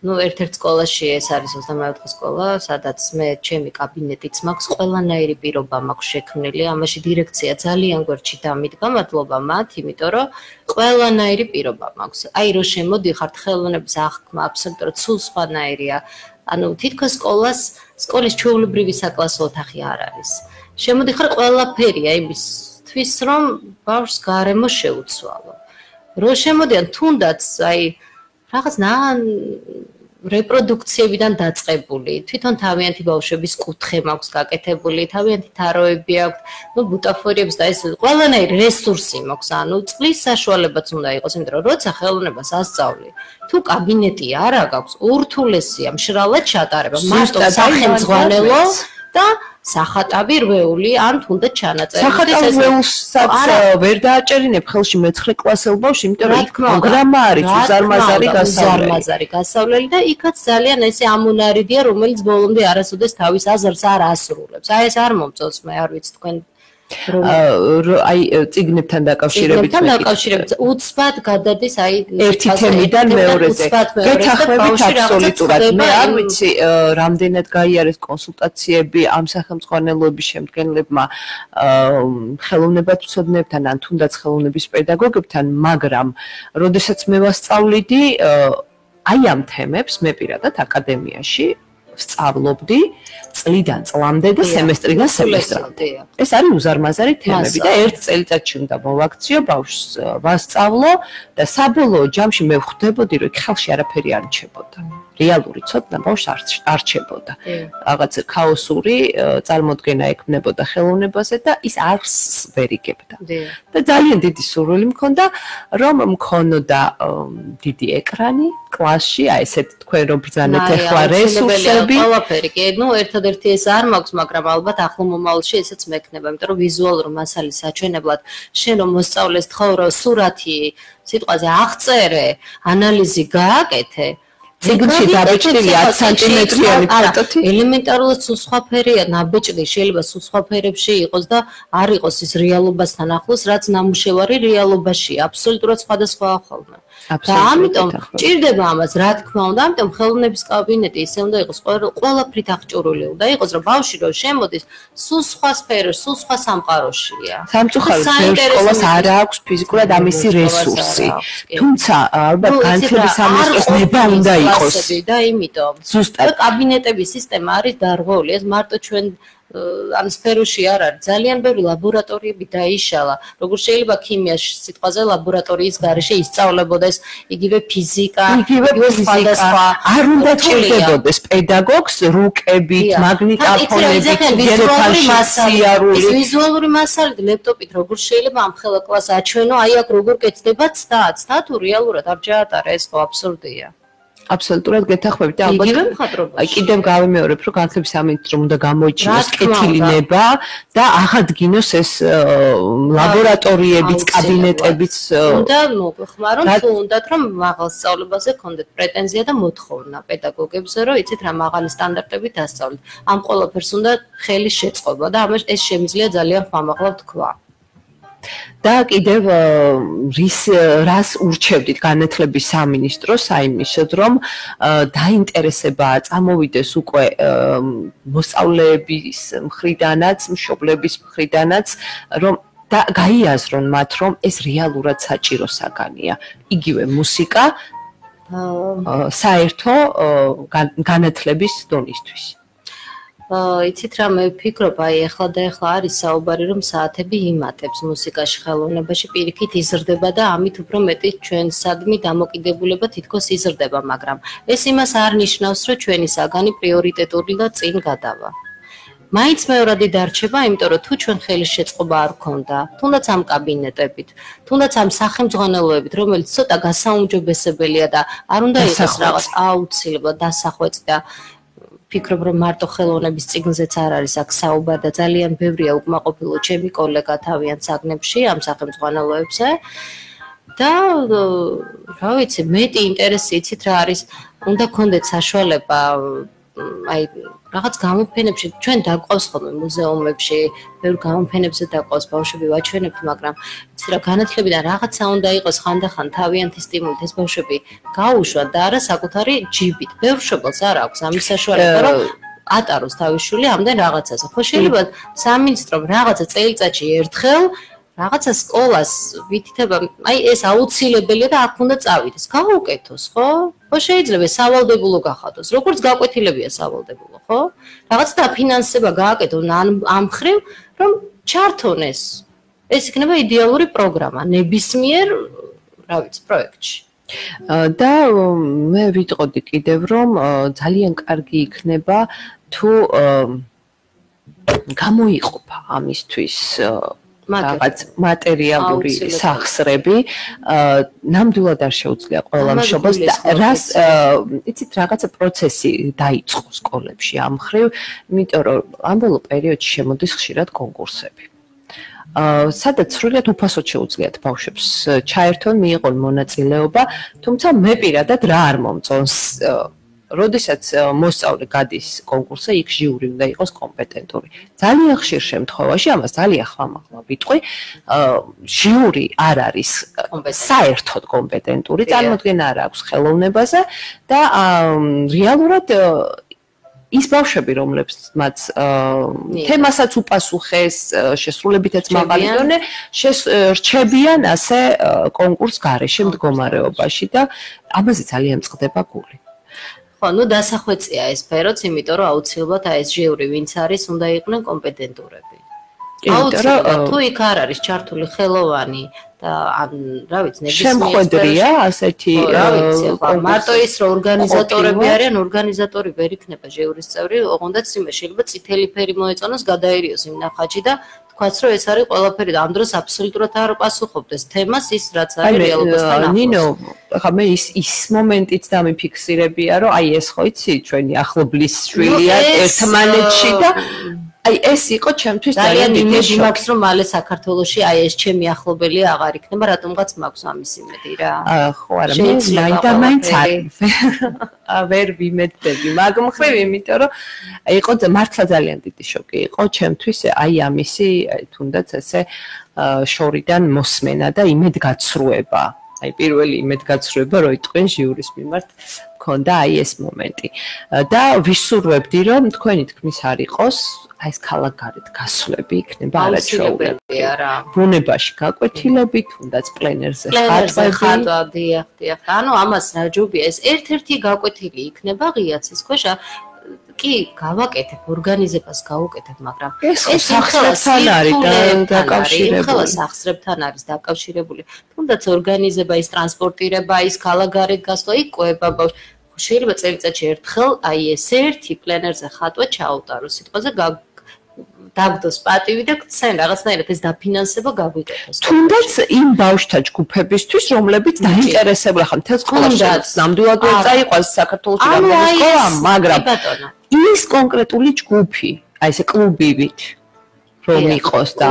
ერთ-ერთ სკოლაში ეს არის 24 სკოლა, სადაც მე ჩემი კაბინეტიც მაქვს, ყველანაირი პირობა მაქვს შექმნილი, ამაში დირექცია ძალიან გვერდში დამიდგა, მადლობა მათ, იმიტომ რომ ყველანაირი პირობა მაქვს. აი რო შემოდიხართ ხელოვნების აღქმა აბსოლუტურად სულ სხვანაირია. ანუ თითქოს სკოლის ჩვეულებრივი საკლასო ოთახი არ არის. შემოდიხარ ყველაფერია იმისთვის, რომ ბავშვს გარემო შეუცვალო. რო შემოდიან თუნდაც აი რაღაც რეპროდუქციებიდან დაწყებული, თვითონ თავიანთი ბავშვების კუთხე მაქვს გაკეთებული, თავიანთი თაროები აქვს, ბუტაფორიებს და ეს ყველანაირი რესურსი მაქვს, ანუ წყლის საშუალებაც უნდა იყოს, იმიტომ რომ როცა ხელოვნებას ასწავლი, თუ კაბინეტი არ აქვს, ურთულესია მშრალად ჩატარება, მარტო სახელმძღვანელო და სახატავი რვეული ან თუნდაც ჩანაწერი. სახატავი რველსაც ვერ დააჭერინებ ხელში მე-9 კლასელ ბავშვს, იმიტომ რომ პროგრამა არის უზარმაზარი გასავლელი და იქაც ძალიან ესე ამონარიდია, რომელიც ბოლომდე არასოდეს თავის აზრს არ ასრულებს. აი ეს არ მომწონს მე, არ ვიცი თქვენ აი წიგნებთან დაკავშირებით უცბად გადადის აი ერთი თემიდან მეორეზე. გეთახმებით აბსოლუტურად. მე არ ვიცი რამდენად გაიარეს კონსულტაციები ამ სახელმძღვანელოების შემდგენელებმა ხელოვნებათმცოდნეებთან ან თუნდაც ხელოვნების პედაგოგებთან, მაგრამ როდესაც მე ვასწავლიდი აი ამ თემებს მე პირადად აკადემიაში ვსწავლობდი წლიდან წლამდე და სემესტრიდან სემესტრამდე. ეს არის უზარმაზარი თემები და ერთ წელიწადში უნდა მოვაქციო, ბავშვს ვასწავლო და საბოლოო ჯამში მე ვხვდებოდი, რომ ხელში არაფერი არ რჩებოდა. რეალური ცოდნა ბავშვს არ რჩებოდა. რაღაც ქაოსური წარმოდგენა ექმნებოდა ხელოვნებაზე და ის არს ვერ იგებდა. და ძალიან დიდი სურვილი მქონდა, რომ მქონოდა დიდი ეკრანი კლასში, აი ესეთ თქვენ რომ ბრძანეთ ახლა რესურსები. ყველაფერი, კი, ნუ ერთადერთი ეს არ მაქვს, მაგრამ ალბათ ახლო მომავალში ესეც მექნება, იმიტომ რომ ვიზუალური მასალის საჩვენებლად შენ რომ მოსწავლეს თხოვრო სურათი, სიტყვაზე აღწერე, ანალიზი გააკეთე, ციგნში დაბეჭდილი 10 სანტიმეტრიანი ფოტოთი ელემენტარულად სულ სხვა ფერია, ნაბეჭდი შეიძლება სულ სხვა ფერებში იყოს და არ იყოს ის რეალობასთან ახლოს, რაც ნამუშევარი რეალობაშია, აბსოლუტურად სხვადასხვაა ხოლმე. და ამიტომ ჭირდება ამას, რა თქმა უნდა, ამიტომ ხელოვნების კაბინეტი ისე უნდა იყოს ყველაფრით აღჭურვილი უნდა იყოს, რომ ბავშვი რომ შემოდის, სულ სხვა სფეროში, სულ სხვა სამყაროშია. სამწუხაროდ სკოლას არ აქვს ფიზიკურად ამისი რესურსი. თუმცა ალბათ განათლების სამინისტროს ნება უნდა იყოს და იმიტომ ზუსტად კაბინეტების სისტემა არის დარღვეული, ეს მარტო ჩვენ ამ სფეროში არ არის. ძალიან ბევრი ლაბორატორიები დაიშალა. როგორ შეიძლება ქიმიაში სიტყვაზე ლაბორატორიის გარეშე ისწავლებოდეს იგივე ფიზიკა, იგივე სხვადასხვა. არ უნდა ჭირდებოდეს პედაგოგს რუკებით, მაგნიტოფონებით, ეს ვიზუალური მასალით, ლეპტოპით როგორ შეიძლება ამ ხელა კლასს აჩვენო, აი აქ როგორ კეთდება ცდა თუ რეალურად არ ჩაატარა, ეს ხო აბსურდია. აბსოლუტურად გეთახმებით და ალბათ აი კიდევ გავიმეორებ, რომ განათლების სამინისტრო უნდა გამოიჩინოს კეთილი ნება და აღადგინოს ეს ლაბორატორიებიც, კაბინეტებიც. უნდა მოგვეხმაროთ, თუნდაც რომ მაღალ სწავლებაზე გქონდეთ პრეტენზია და მოთხოვნა პედაგოგებზე, რომ იცით რა მაღალი სტანდარტებით დასწავლეთ. ამ ყველაფერს უნდა ხელი შეწყობა და ამას ეს შემიძლია ძალიან ხმამაღლა თქვა. და კიდევ რას ურჩევდით განათლების სამინისტროს აიმისოდ, რომ დაინტერესება წამოვიდეს უკვე მოსწავლეების მხრიდანაც, მშობლების მხრიდანაც, რომ და გაიაზრონ მათ, რომ ეს რეალურად საჭირო საგანია. იგივე მუსიკა საერთო განათლების დონისთვის. იცით რა მე ვფიქრობ, აი ახლა და ახლა არის საუბარი, რომ საათები იმატებს მუსიკაში, ხელოვნებაში პირიქით იზრდება და ამით უფრო მეტი ჩვენსადმი დამოკიდებულება თითქოს იზრდება, მაგრამ ეს იმას არ ნიშნავს, რომ ჩვენი საგანი პრიორიტეტული და წინ გადავა. მაინც მეორადი დარჩება, იმიტომ რომ თუ ჩვენ ხელის შეწყობა არ გქონდა, თუნდაც ამ კაბინეტებით, თუნდაც ამ სახელმძღვანელოებით, რომელიც ცოტა გასაუმჯობესებელია და არ უნდა იყოს რაღაც აუცილებლად დასახვეწი და ფიქრობ, რომ მარტო ხელოვნების წიგნზეც არ არის აქ საუბარი და ძალიან ბევრია უკმაყოფილო ჩემი კოლეგა თავიანთ საგნებში ამ სახელმძღვანელოებზე და რა ვიცი, მეტი ინტერესი იცით რა არის, უნდა გქონდეთ საშუალება აი რაღაც გამოფენებში, ჩვენ დაგვყავს ხოლმე მუზეუმებში, ბევრ გამოფენებზე დაგვყავს ბავშვები ვაჩვენებთ, მაგრამ იცით რა განათლებიდან რაღაცა უნდა იყოს ხანდახან თავიანთი სტიმულით ეს ბავშვები გაუშვათ და არა საკუთარი ჯიბით. ბევრ მშობელს არ აქვს ამის საშუალება, რომ ატაროს თავის შვილი ამდენ რაღაცაზე. ხო შეიძლება სამინისტრომ რაღაცა წელიწადში ერთხელ რაღაცა სკოლას ვითითება, აი ეს აუცილებელია და აქ უნდა წავიდეს. გაუკეთოს, ხო? ხო შეიძლება სავალდებულო გახადოს. როგორც გაკვეთილებია სავალდებულო, ხო? რაღაც დაფინანსება გააკეთონ ამ ხრივ, რომ ჩართონ ეს. ეს იქნება იდეალური პროგრამა ნებისმიერ, რა ვიცი, პროექტში. და მე ვიტყოდი კიდევ, რომ ძალიან კარგი იქნება თუ გამოიყოფა ამისთვის რაღაც მატერიალური სახსრები ნამდვილად არ შეუძლია ყველა მშობელს და რას იცით რაღაცა პროცესი დაიწყო სკოლებში ამ მხრივ, იმიტომ რომ ამ ბოლო პერიოდში შემოდის ხშირად კონკურსები. სადაც სრულიად უფასოდ შეუძლიათ ბავშვებს ჩაერთონ, მიიღონ მონაწილეობა, თუმცა მე პირადად რა არ მომწონს როდესაც მოსწავლე გადის კონკურსზე, იქ ჟიური უნდა იყოს კომპეტენტური. ძალიან ხშირ შემთხვევაში, ამას ძალიან ხმამაღლა ვიტყვი, ჟიური არ არის საერთოდ კომპეტენტური, წარმოდგენა არ აქვს ხელოვნებაზე და რეალურად ის ბავშვები, რომლებსაც თემასაც უპასუხეს, შესრულებითაც მაღალი დონე, რჩებიან ასე კონკურს გარეშე მდგომარეობაში და ამაზე ძალიან წყდება გული. ნუ დასახვეწია ეს სფეროც, იმიტომ რომ აუცილებლად ეს ჟიური ვინც არის, უნდა იყვნენ კომპეტენტურები. აუცილებლად თუ იქ არ არის ჩართული ხელოვანი და რა ვიცი, შემხედრია ასეთი მარტო ის რომ ორგანიზატორები არიან, ორგანიზატორი ვერ იქნება ჟიურის წევრი, ოღონდაც იმე შეიძლება წითელი ფერი მოეწონოს, გადაერიოს იმ ნახაჩი და თქვაც რომ ეს არის ყველაფერი და ამ დროს აბსოლუტურად არ პასუხობდეს თემას ის რაც არის რეალობასთან ახლოს. ნინო, ხა მე ის მომენტიც დამიფიქსირებია, რომ აი ეს ხო იცი, ჩვენი ახლობლის შვილია ერთმანეთში და აი ეს იყო ჩემთვის ძალიან იმედი მაქვს რომ მალე საქართველოში აი ეს ჩემი ახლობელი აღარ იქნება, რატომღაც მაქვს ამის იმედი რა. ხო არა, მე მაინც ვერ ვიმედდები მაგ მხრივ, იმიტომ რომ იყო მართლა ძალიან დიდი შოკი იყო ჩემთვის აი ამისი თუნდაც ესე შორიდან მოსმენა და იმედგაცრუება. აი პირველი იმედგაცრუება რო იტყვენ ჟიურის მიმართ მქონდა აი ეს მომენტი. და ვისურვებდი რომ თქვენი თქმის არ იყოს აი ეს ქალაქგარეთ გასვლები იქნება არაჩვეულებრივი. ბუნებაში გაკვეთილები, თუნდაც პლენერზე ხატვები. დიახ. ანუ ამას რა ჯობია ეს ერთ-ერთი გაკვეთილი იქნება ღიაცის ქვეშ. კი, გავაკეთებ, ორგანიზებას გავუკეთებ, მაგრამ ეს სახსრებთან არის დაკავშირებული. ხელა სახსრებთან არის დაკავშირებული. თუნდაც ორგანიზება, ის ტრანსპორტირება, ის ქალაქგარეთ გასვლა, იქ ყვება ბავშვს. შეიძლება წელიწადში ერთხელ აი ეს ერთი პლენერზე ხატვა ჩაუტაროს, სიტყვაზე დაგდოს პატივი და გცენ რაღაცნაირად ეს დაფინანსება გაგვიკეთოს. თუნდაც იმ ბავშვთა ჯგუფებისთვის, რომლებიც დაინტერესებული ხარ, მთელ სკოლაში ნამდვილად ვერ წაიყვანს საქართველოში რამდენი სკოლა, მაგრამ ის კონკრეტული ჯგუფი, აი ესე კლუბივით რომ იყოს და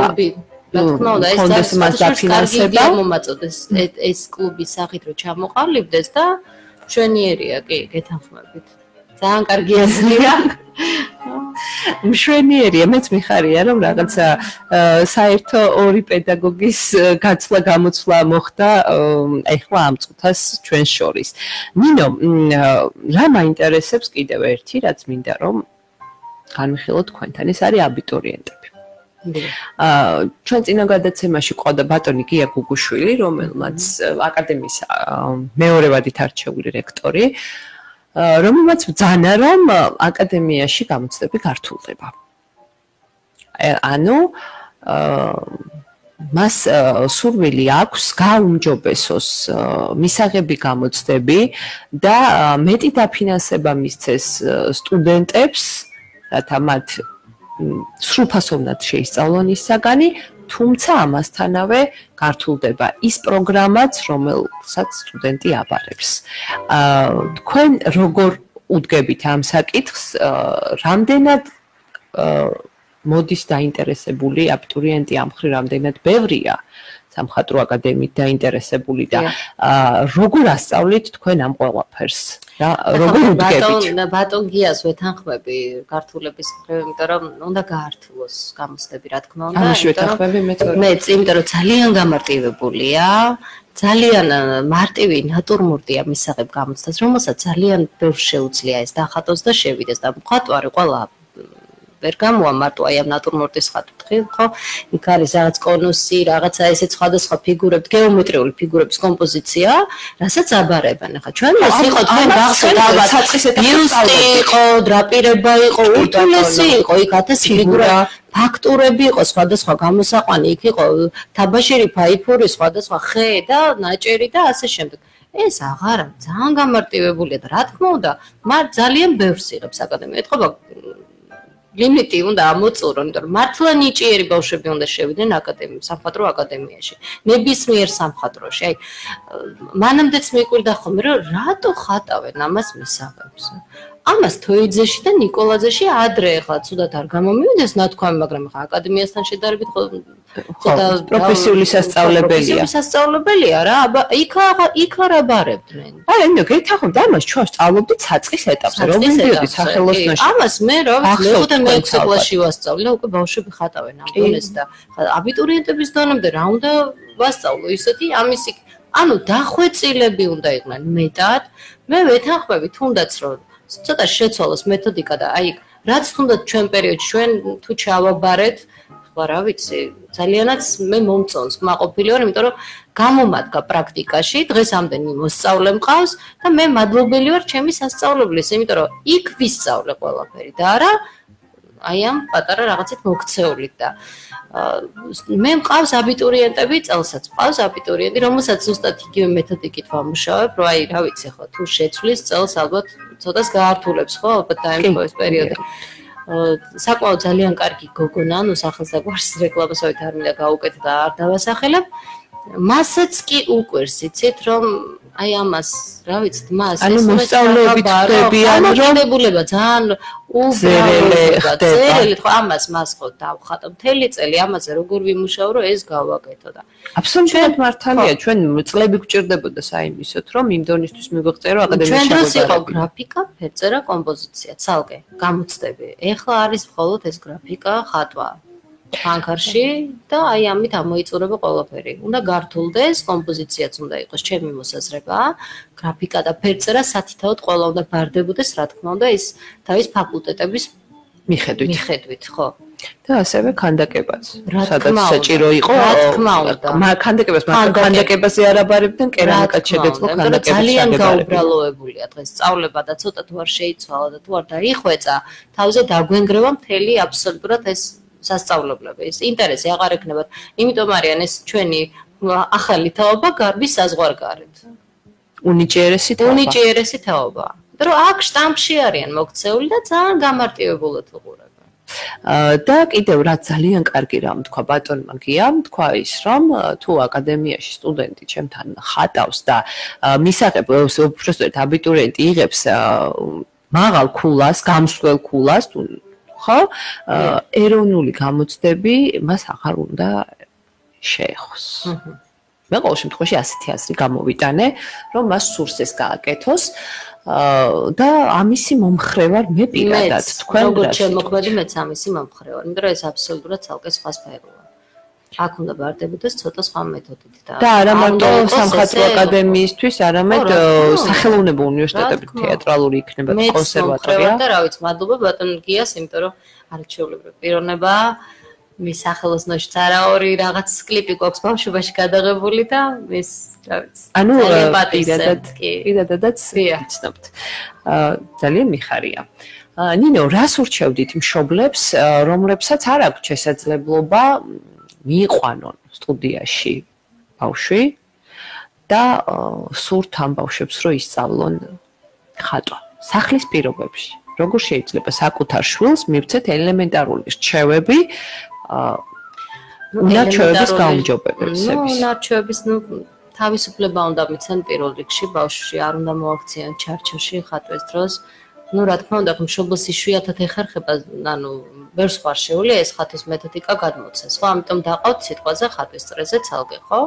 რა თქმა უნდა, ეს დაფინანსება მომაწოდეს ეს კლუბის სახით რომ ჩამოყალიბდეს და მშვენიერია, კი, გეთანხმებით. ძალიან კარგი აზრია. მშვენიერია, მეც მიხარია, რომ რაღაცა საერთო ორი პედაგოგის გაცვლა გამოცვლა მოხდა ეხლა ამ წუთას ჩვენ შორის. ნინო, რა მაინტერესებს კიდევ ერთი, რაც მინდა რომ განვიხილოთ თქვენთან, ეს არის აბიტურიენტები. ჩვენ წინა გადაცემაში ყავდა ბატონი გია გუგუშვილი, რომელმაც აკადემიის მეორევადით არჩეული რექტორი, რომელმაც ბრძანა რომ აკადემიაში გამოცდები გართულდება. ანუ მას სურვილი აქვს გაუმჯობესოს მისაღები გამოცდები და მეტი დაფინანსება მისცეს სტუდენტებს, რათა მათ სრულფასოვნად შეისწავლონ ის საგანი, თუმცა ამასთანავე გართულდება ის პროგრამაც, რომელსაც სტუდენტი აბარებს. თქვენ როგორ უდგებით ამ საკითხს, რამდენად მოდის დაინტერესებული აბიტურიენტი ამ მხრივ, რამდენად ბევრია სამხატვრო აკადემიით დაინტერესებული და როგორ ასწავლით თქვენ ამ ყველაფერს? როგორ უდგებით? ბატონ გიას ვეთანხმები გართულების მხრივ, იმიტომ რომ უნდა გაართულოს გამოცდები, რა თქმა უნდა. ამაში ვეთანხმები მეც, იმიტომ რომ ძალიან გამარტივებულია, ძალიან მარტივი ნატურმორტია მისაღებ გამოცდას, რომელსაც ძალიან ბევრ შეუძლია ეს დახატოს და შევიდეს და მხატვარი ყველა ვერ გამოვამარტო აი ამ ნატურმორტის ხატვით, ხო? იქ არის რაღაც კონუსი, რაღაცა ესეც სხვადასხვა ფიგურები, გეომეტრიული ფიგურების კომპოზიცია, რასაც აბარებენ. ახლა ჩვენ ეს იყო თქვენ გახსოვთ, ბიუსტი იყო, დრაპირება იყო, ურთულესი იყო, იქ 1000 ფიგურა, ფაქტურები იყო, სხვადასხვა გამოსაყვანი, იქ იყო თაბაშირი, ფაიფური, სხვადასხვა ხე და ნაჭერი და ასე შემდეგ. ეს აღარა ძალიან გამარტივებულია და რა თქმა უნდა, მაგრამ ძალიან ბევრს იღებს აკადემია. ეთქობა ლიმიტი უნდა ამოწურო, იმიტომ რომ მართლა ნიჭიერი ბავშვები უნდა შევიდნენ სამხატვრო აკადემიაში, ნებისმიერ სამხატვროში. აი, მანამდეც მეკვირდა ხოლმე, რომ რატო ხატავენ ამას მისაღებს. ამას თოიძეში და ნიკოლაძეში ადრე ახლა ცუდად არ გამომივიდეს ნათქვამი, მაგრამ ახლა აკადემიასთან შედარებით ცოტა პროფესიული სასწავლებელია. სასწავლებელია რა, იქ არ აბარებდნენ. აი, ნუ გეთახმდა ამას ჩვენ სწავლობდით საწყის ეტაპზე, რომ მიდიოდი სახელოსნოში. ამას მე რა ვიცი, მეხუთე მეექვსე კლასში ვასწავლე, უკვე ბავშვები ხატავენ ამ დონეს და აბიტურიენტების დონემდე რა უნდა ვასწავლო ისეთი ამისი, ანუ დახვეწილები უნდა იყვნენ მეტად. მე ვეთანხმები თუნდაც რომ ცოტა შეცვალოს მეთოდიკა და აი რაც თუნდაც ჩვენ პერიოდში ჩვენ თუ ჩავაბარეთ, ხო რა ვიცი, ძალიანაც მე მომწონს კმაყოფილი ვარ, იმიტომ რომ გამომადგა პრაქტიკაში, დღეს ამდენი მოსწავლე მყავს და მე მადლობელი ვარ ჩემი სასწავლებლის, იმიტომ რომ იქ ვისწავლე ყველაფერი და არა აი ამ პატარა რაღაცით მოქცეულით და მე მყავს აბიტურიენტები, წელსაც მყავს აბიტურიენტი, რომელსაც ზუსტად იგივე მეთოდიკით ვამუშავებ, რომ აი რა ვიცი ხო, თუ შეცვლის წელს ალბათ ცოტას გაართულებს ხო, ალბათ დაემთხვევის პერიოდი. საკმაოდ ძალიან კარგი გოგონა, ნუ სახელს და გვარს რეკლამასავით არ მინდა გავუკეთო და არ დავასახელებ. მასაც კი უყვირს, იცით, რომ აი ამას, რა ვიცით, მას ანუ მოსწავლეები ხდებიან, რომ ამოწმებულება ძალიან უბრალოდ ხო ამას მას ხო დავხატო მთელი წელი ამაზე როგორ ვიმუშაო, რომ ეს გავაკეთო და აბსოლუტურად მართალია, ჩვენ წლები გვჭირდებოდა საიმისოთ, რომ იმ დონისთვის მიგვეღწერო აკადემიაში ჩვენ დროს იყო გრაფიკა, ფერწერა, კომპოზიცია, ცალკე გამოცდები. ეხლა არის მხოლოდ ეს გრაფიკა, ხატვა. ფანქარში და აი ამით ამოიწურება ყველაფერი. უნდა გართულდეს, კომპოზიციაც უნდა იყოს ჩემი მოსაზრება, გრაფიკა და ფერწერა სათითაოდ ყველა უნდა ბარდებოდეს, რა თქმა უნდა, ის თავის ფაკულტეტების მიხედვით, ხო. და ასევე ქანდაკებაც, სადაც საჭირო იყო, ქანდაკებას, მაგრამ ქანდაკებაზე არ აბარებდნენ, კერამიკაც შეგეძლო ქანდაკებას. ძალიან გაუბრალოებულია დღეს სწავლება და ცოტა თუ არ შეიცვალა და თუ არ დაიხვეწა, თავზე დაგვენგრევა მთელი აბსოლუტურად ეს სასწავლებლები, ეს ინტერესი აღარ ექნებათ. იმიტომ არიან ეს ჩვენი ახალი თაობა გარბის საზღვარგარეთ. უნიჭიერესი თაობა. იმიტომ რომ აქ შტამპში არიან მოქცეული და ძალიან გამარტივებულად უყურებენ. და კიდევ რა ძალიან კარგი რამ თქვა ბატონმა გიამ, თქვა ის, რომ თუ აკადემიაში სტუდენტი ჩემთან ხატავს და მისაღებ უბრალოდ აბიტურიენტი იღებს მაღალ ქულას, გამსვლელ ქულას, ხო? ეროვნული გამოცდები მას აღარ უნდა შეეხოს. მე ყოველ შემთხვევაში ასეთი აზრი გამოვიტანე, რომ მას სურს ეს გააკეთოს და ამისი მომხრე ვარ მე პირადად თქვენ როგორც შემოქმედი მეც ამისი მომხრე ვარ, იმიტომ რომ ეს აბსოლუტურად ცალკე სხვა სფეროა. აქ უნდა ბარდებოდეს ცოტა სხვა მეთოდით და არა მარტო სამხატვრო აკადემიისთვის, არამედ სახელოვნებო უნივერსიტეტები, თეატრალური იქნება, კონსერვატორია. და რა ვიცი, მადლობა ბატონ გიას, იმიტომ რომ არაჩვეულებრივი პიროვნება, მის სახელოსნოშიც არაორი რაღაც კლიპი გვაქვს ბავშვობაში გადაღებული და მის, რა ვიცი, ანუ პირადადაც ვიცნობთ. ძალიან მიხარია. ნინო, რას ურჩევდით მშობლებს, რომლებსაც არ აქვთ შესაძლებლობა მიიყვანონ სტუდიაში ბავშვი და სურთ ამ ბავშვებს რომ ისწავლონ ხატვა სახლის პირობებში. როგორ შეიძლება საკუთარ შვილს მივცეთ ელემენტარული რჩევები უნარ ჩვევების გაუმჯობებებისთვის. უნარ ჩვევების, თავისუფლება უნდა მიცენ პირველ რიგში, ბავშვში არ უნდა მოაქციონ ჩარჩოში ხატვის დროს. რა თქმა უნდა, მშობელს იშვიათად ეხერხება, ანუ ვერ სხვა შეუძლია ეს ხატვის მეთოდიკა გადმოცეს, ხო? ამიტომ დაყავთ სიტყვაზე ხატვის წრეზე ცალკე, ხო?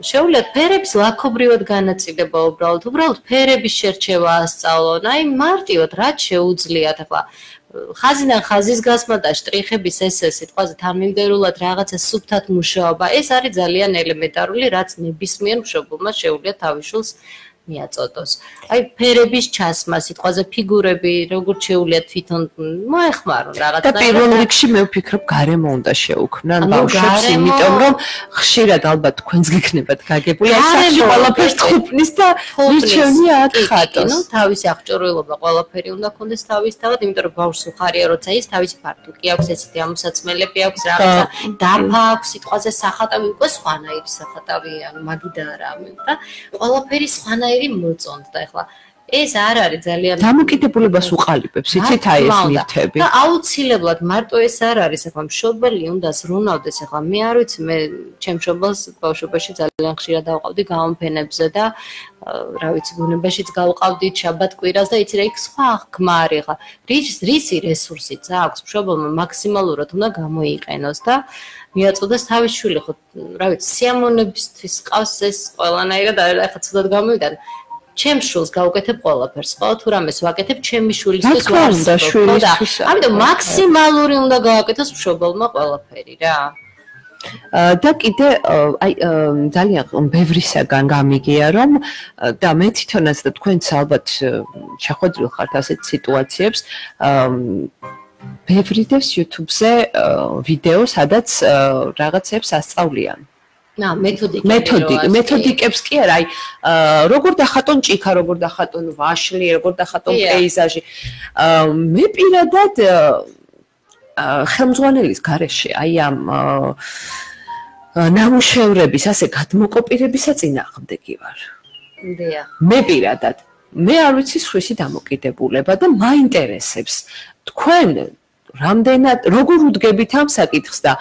შეუძლიათ ფერების ლაქობრივად განაწილება უბრალოდ ფერების შერჩევა ასწავლონ. აი მარტივად რაც შეუძლიათ, ახლა ხაზიდან ხაზის გასმა და შტრიხების ეს სიტყვაზე თანმიმდევრულად რაღაცა სუფთად მუშაობა, ეს არის ძალიან ელემენტარული, რაც ნებისმიერ მშობელმა შეუძლია თავის შვილს მიაწოდოს. აი ფერების ჩასმა, სიტყვაზე ფიგურები, როგორც შეუძლიათ თვითონ მოეხმარონ რაღაცა. და პირველ რიგში მე ვფიქრობ, გარემო უნდა შეუქმნან ბავშვებს, იმიტომ რომ ხშირად ალბათ თქვენს გიქნებათ გაგებული, აი სახში ყველაფერს თხუპნის და მირჩევნია აქ ხატოს. თავისი აღჭურვილობა ყველაფერი უნდა ქონდეს თავისთავად, იმიტომ რომ ბავშვს უხარია, როცა ის თავისი ფარტუკი აქვს, ესეთი ამოსაცმელები აქვს, რაღაცა დაფა აქვს, სიტყვაზე სახატავი უკვე სხვანაირი სახატავი, ანუ მაგიდა არა, და ყველაფერი სხვანაირი მოწონთ და ეხლა ეს არ არის ძალიან დამოკიდებულებას უყალიბებს, იცით აი ეს ნივთები. და აუცილებლად მარტო ეს არ არის, ახლა მშობელი უნდა ზრუნავდეს, ახლა მე არ ვიცი, მე ჩემ მშობელს ბავშვობაში ძალიან ხშირად დავყავდი გამოფენებზე და რა ვიცი, ბუნებაშიც გავყავდით შაბათ-კვირას და იცი რა, იქ სხვა ხმა არის, ახლა რისი რესურსიც აქვს მშობელმა მაქსიმალურად უნდა გამოიყენოს და მიაწოდეს თავის შვილი, ხო, რა ვიცი, სიამოვნებისთვის ყავს ეს ყველანაირად, ახლა ცუდად გამოვიდა. ჩემ შულს გავუკეთებ ყველაფერს, ხო? თუ რამეს ვაკეთებ, ჩემი შვილისთვის ვარსებობ. ამიტომ მაქსიმალური უნდა გავაკეთოს მშობელმა ყველაფერი რა. და კიდე აი ძალიან ბევრისაგან გამიგია რომ და მე თვითონაც და თქვენც ალბათ შეხვედრილ ხართ ასეთ სიტუაციებს ბევრი დევს YouTube-ზე ვიდეო, სადაც რაღაცებს ასწავლიან. მეთოდიკებს კი არა, აი როგორ დახატონ ჭიქა, როგორ დახატონ ვაშლი, როგორ დახატონ პეიზაჟი. მე პირადად ხელმძღვანელის გარეშე აი ამ ნამუშევრების ასე გადმოკოპირებისა წინააღმდეგი ვარ. მე პირადად მე არ ვიცი სხვისი დამოკიდებულება და მაინტერესებს თქვენ რამდენად როგორ უდგებით ამ საკითხს და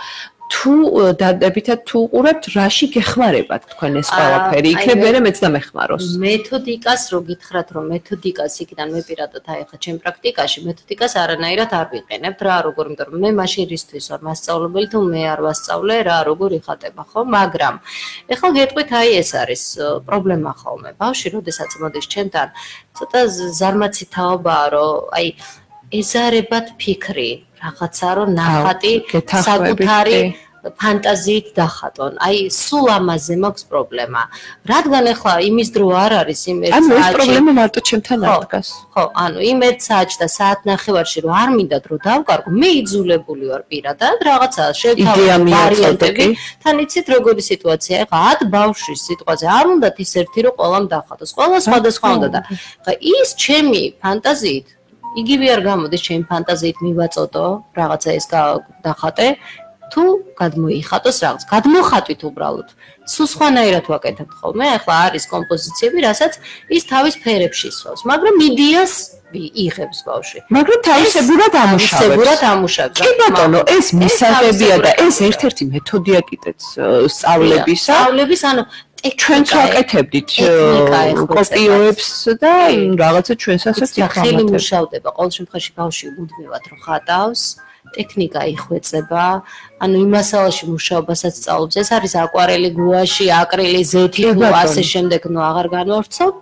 თუ დადებითად თუ უყურებთ რაში გეხმარებათ თქვენ ეს ყველაფერი იქნებ მეც და მეხმაროს მეთოდიკას რო გითხრათ რომ მეთოდიკას იქიდან მე პირადად აი ხა ჩემ პრაქტიკაში მეთოდიკას არანაირად არ ვიყენებთ რა როგორ იმიტომ რომ მე მაშინ რისთვის ვარ მასწავლებელი თუ მე არ ვასწავლე რა როგორ იხატება ხო მაგრამ ეხლა გეტყვით აი ეს არის პრობლემა ხოლმე ბავშვი როდესაც მოდის ჩემთან ცოტა ზარმაცი თაობაა რომ აი ეზარებათ ფიქრი რაღაცა რომ ნახატი საკუთარი ფანტაზიით დახატონ. აი სულ ამაზე მაქვს პრობლემა. რადგან ახლა იმის დრო არ არის იმ ერთ საათში. ანუ ეს პრობლემა მარტო ჩემთან არ დგას. ხო, ანუ იმ ერთ საათში და საათნახევარში რომ არ მინდა დრო დავკარგო, მე იძულებული ვარ პირადად რაღაცა შევთავაზო ვარიანტები. თან იცით როგორი სიტუაცია ახლა 10 ბავშვის სიტყვაზე არ უნდათ ის ერთი რომ ყველამ დახატოს. ყველა სხვადასხვა უნდა და ხა ის ჩემი ფანტაზიით იგივე არ გამოდის ჩემი ფანტაზიით მივაწოდო რაღაცა ეს დახატე თუ გადმოიხატოს რაღაც გადმოხატვით უბრალოდ სულ სხვანაირად ვაკეთებ ხოლმე ახლა არის კომპოზიციები რასაც ის თავის ფერებში სვავს მაგრამ მიდიას იღებს ბავშვი მაგრამ თავისებურად ამუშავებს კი ბატონო ეს მისაღებია და ეს ერთ-ერთი მეთოდია კიდეც სწავლების ანუ ჩვენც ვაკეთებდით კოპიოებს და რაღაცა ჩვენს ასეთ ხელი მუშავდება ყოველ შემთხვევაში ბავშვი მუდმივად რო ხატავს ტექნიკა იხვეწება ანუ იმ მასალაში მუშაობასაც სწავლობს ეს არის აკვარელი გუაში აკრილი ზეთი თუ ასე შემდეგ ნუ აღარ განვავრცობ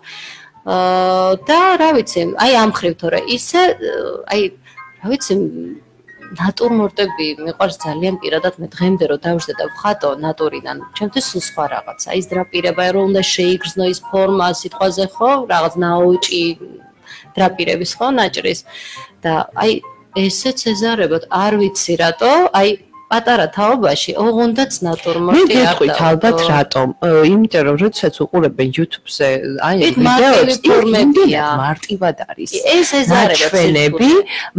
და რა ვიცი აი ამ ხრივ თორე ისე აი რა ვიცი ნატურმორტები მიყვარს ძალიან პირადად მე დღემდე რომ დავждე და ვხატო ნატურიდან ჩემთვის სულ სხვა რაღაცა ის დრაპირება რომ უნდა შეიგრძნო ის ფორმა სიტყვაზე ხო რაღაც ნაოჭი დრაპირების ხო ნაჭრის და აი ესეც ეზარებოდ არ ვიცი რატო აი პატარა თაობაში ოღონდაც ნატურმორტი არ და მე ვიტყვით ალბათ რატომ იმიტომ რომ როდესაც უყურებენ YouTube-ზე აი ვიდეოებს ფორმებია მარტივად არის ეს ეზარებოდ ჩვენები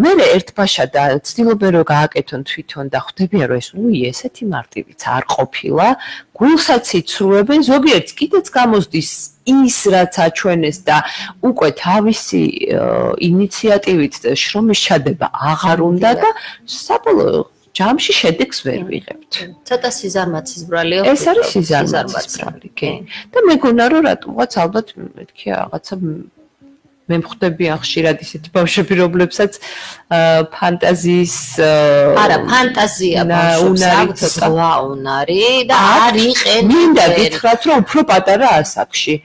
მე ერთბაშად და ცდილობენ რომ გააკეთონ თვითონ და ხვდებიან რომ ეს უი ესეთი მარტივიც არ ყოფილა გულსაც იცრუებენ ზოგიერთს კიდეც გამოსდის ის რაც აჩვენეს და უკვე თავისი ინიციატივით შრომის ჩადება აღარ უნდა და საბოლოო ჯამში შედეგს ვერ ვიღებთ. ცოტა სიზარმაცის ბრალია. ეს არის სიზარმაცის ბრალი, კი. და მეგონა რომ რატომღაც ალბათ მეთქი რაღაცა მე მხვდებიან ხშირად ისეთი ბავშვები რომლებსაც ფანტაზიის არა ფანტაზია ბავშვს აქვს სხვა უნარი და არ იყენებენ. მინდა გითხრათ რომ უფრო პატარა ასაკში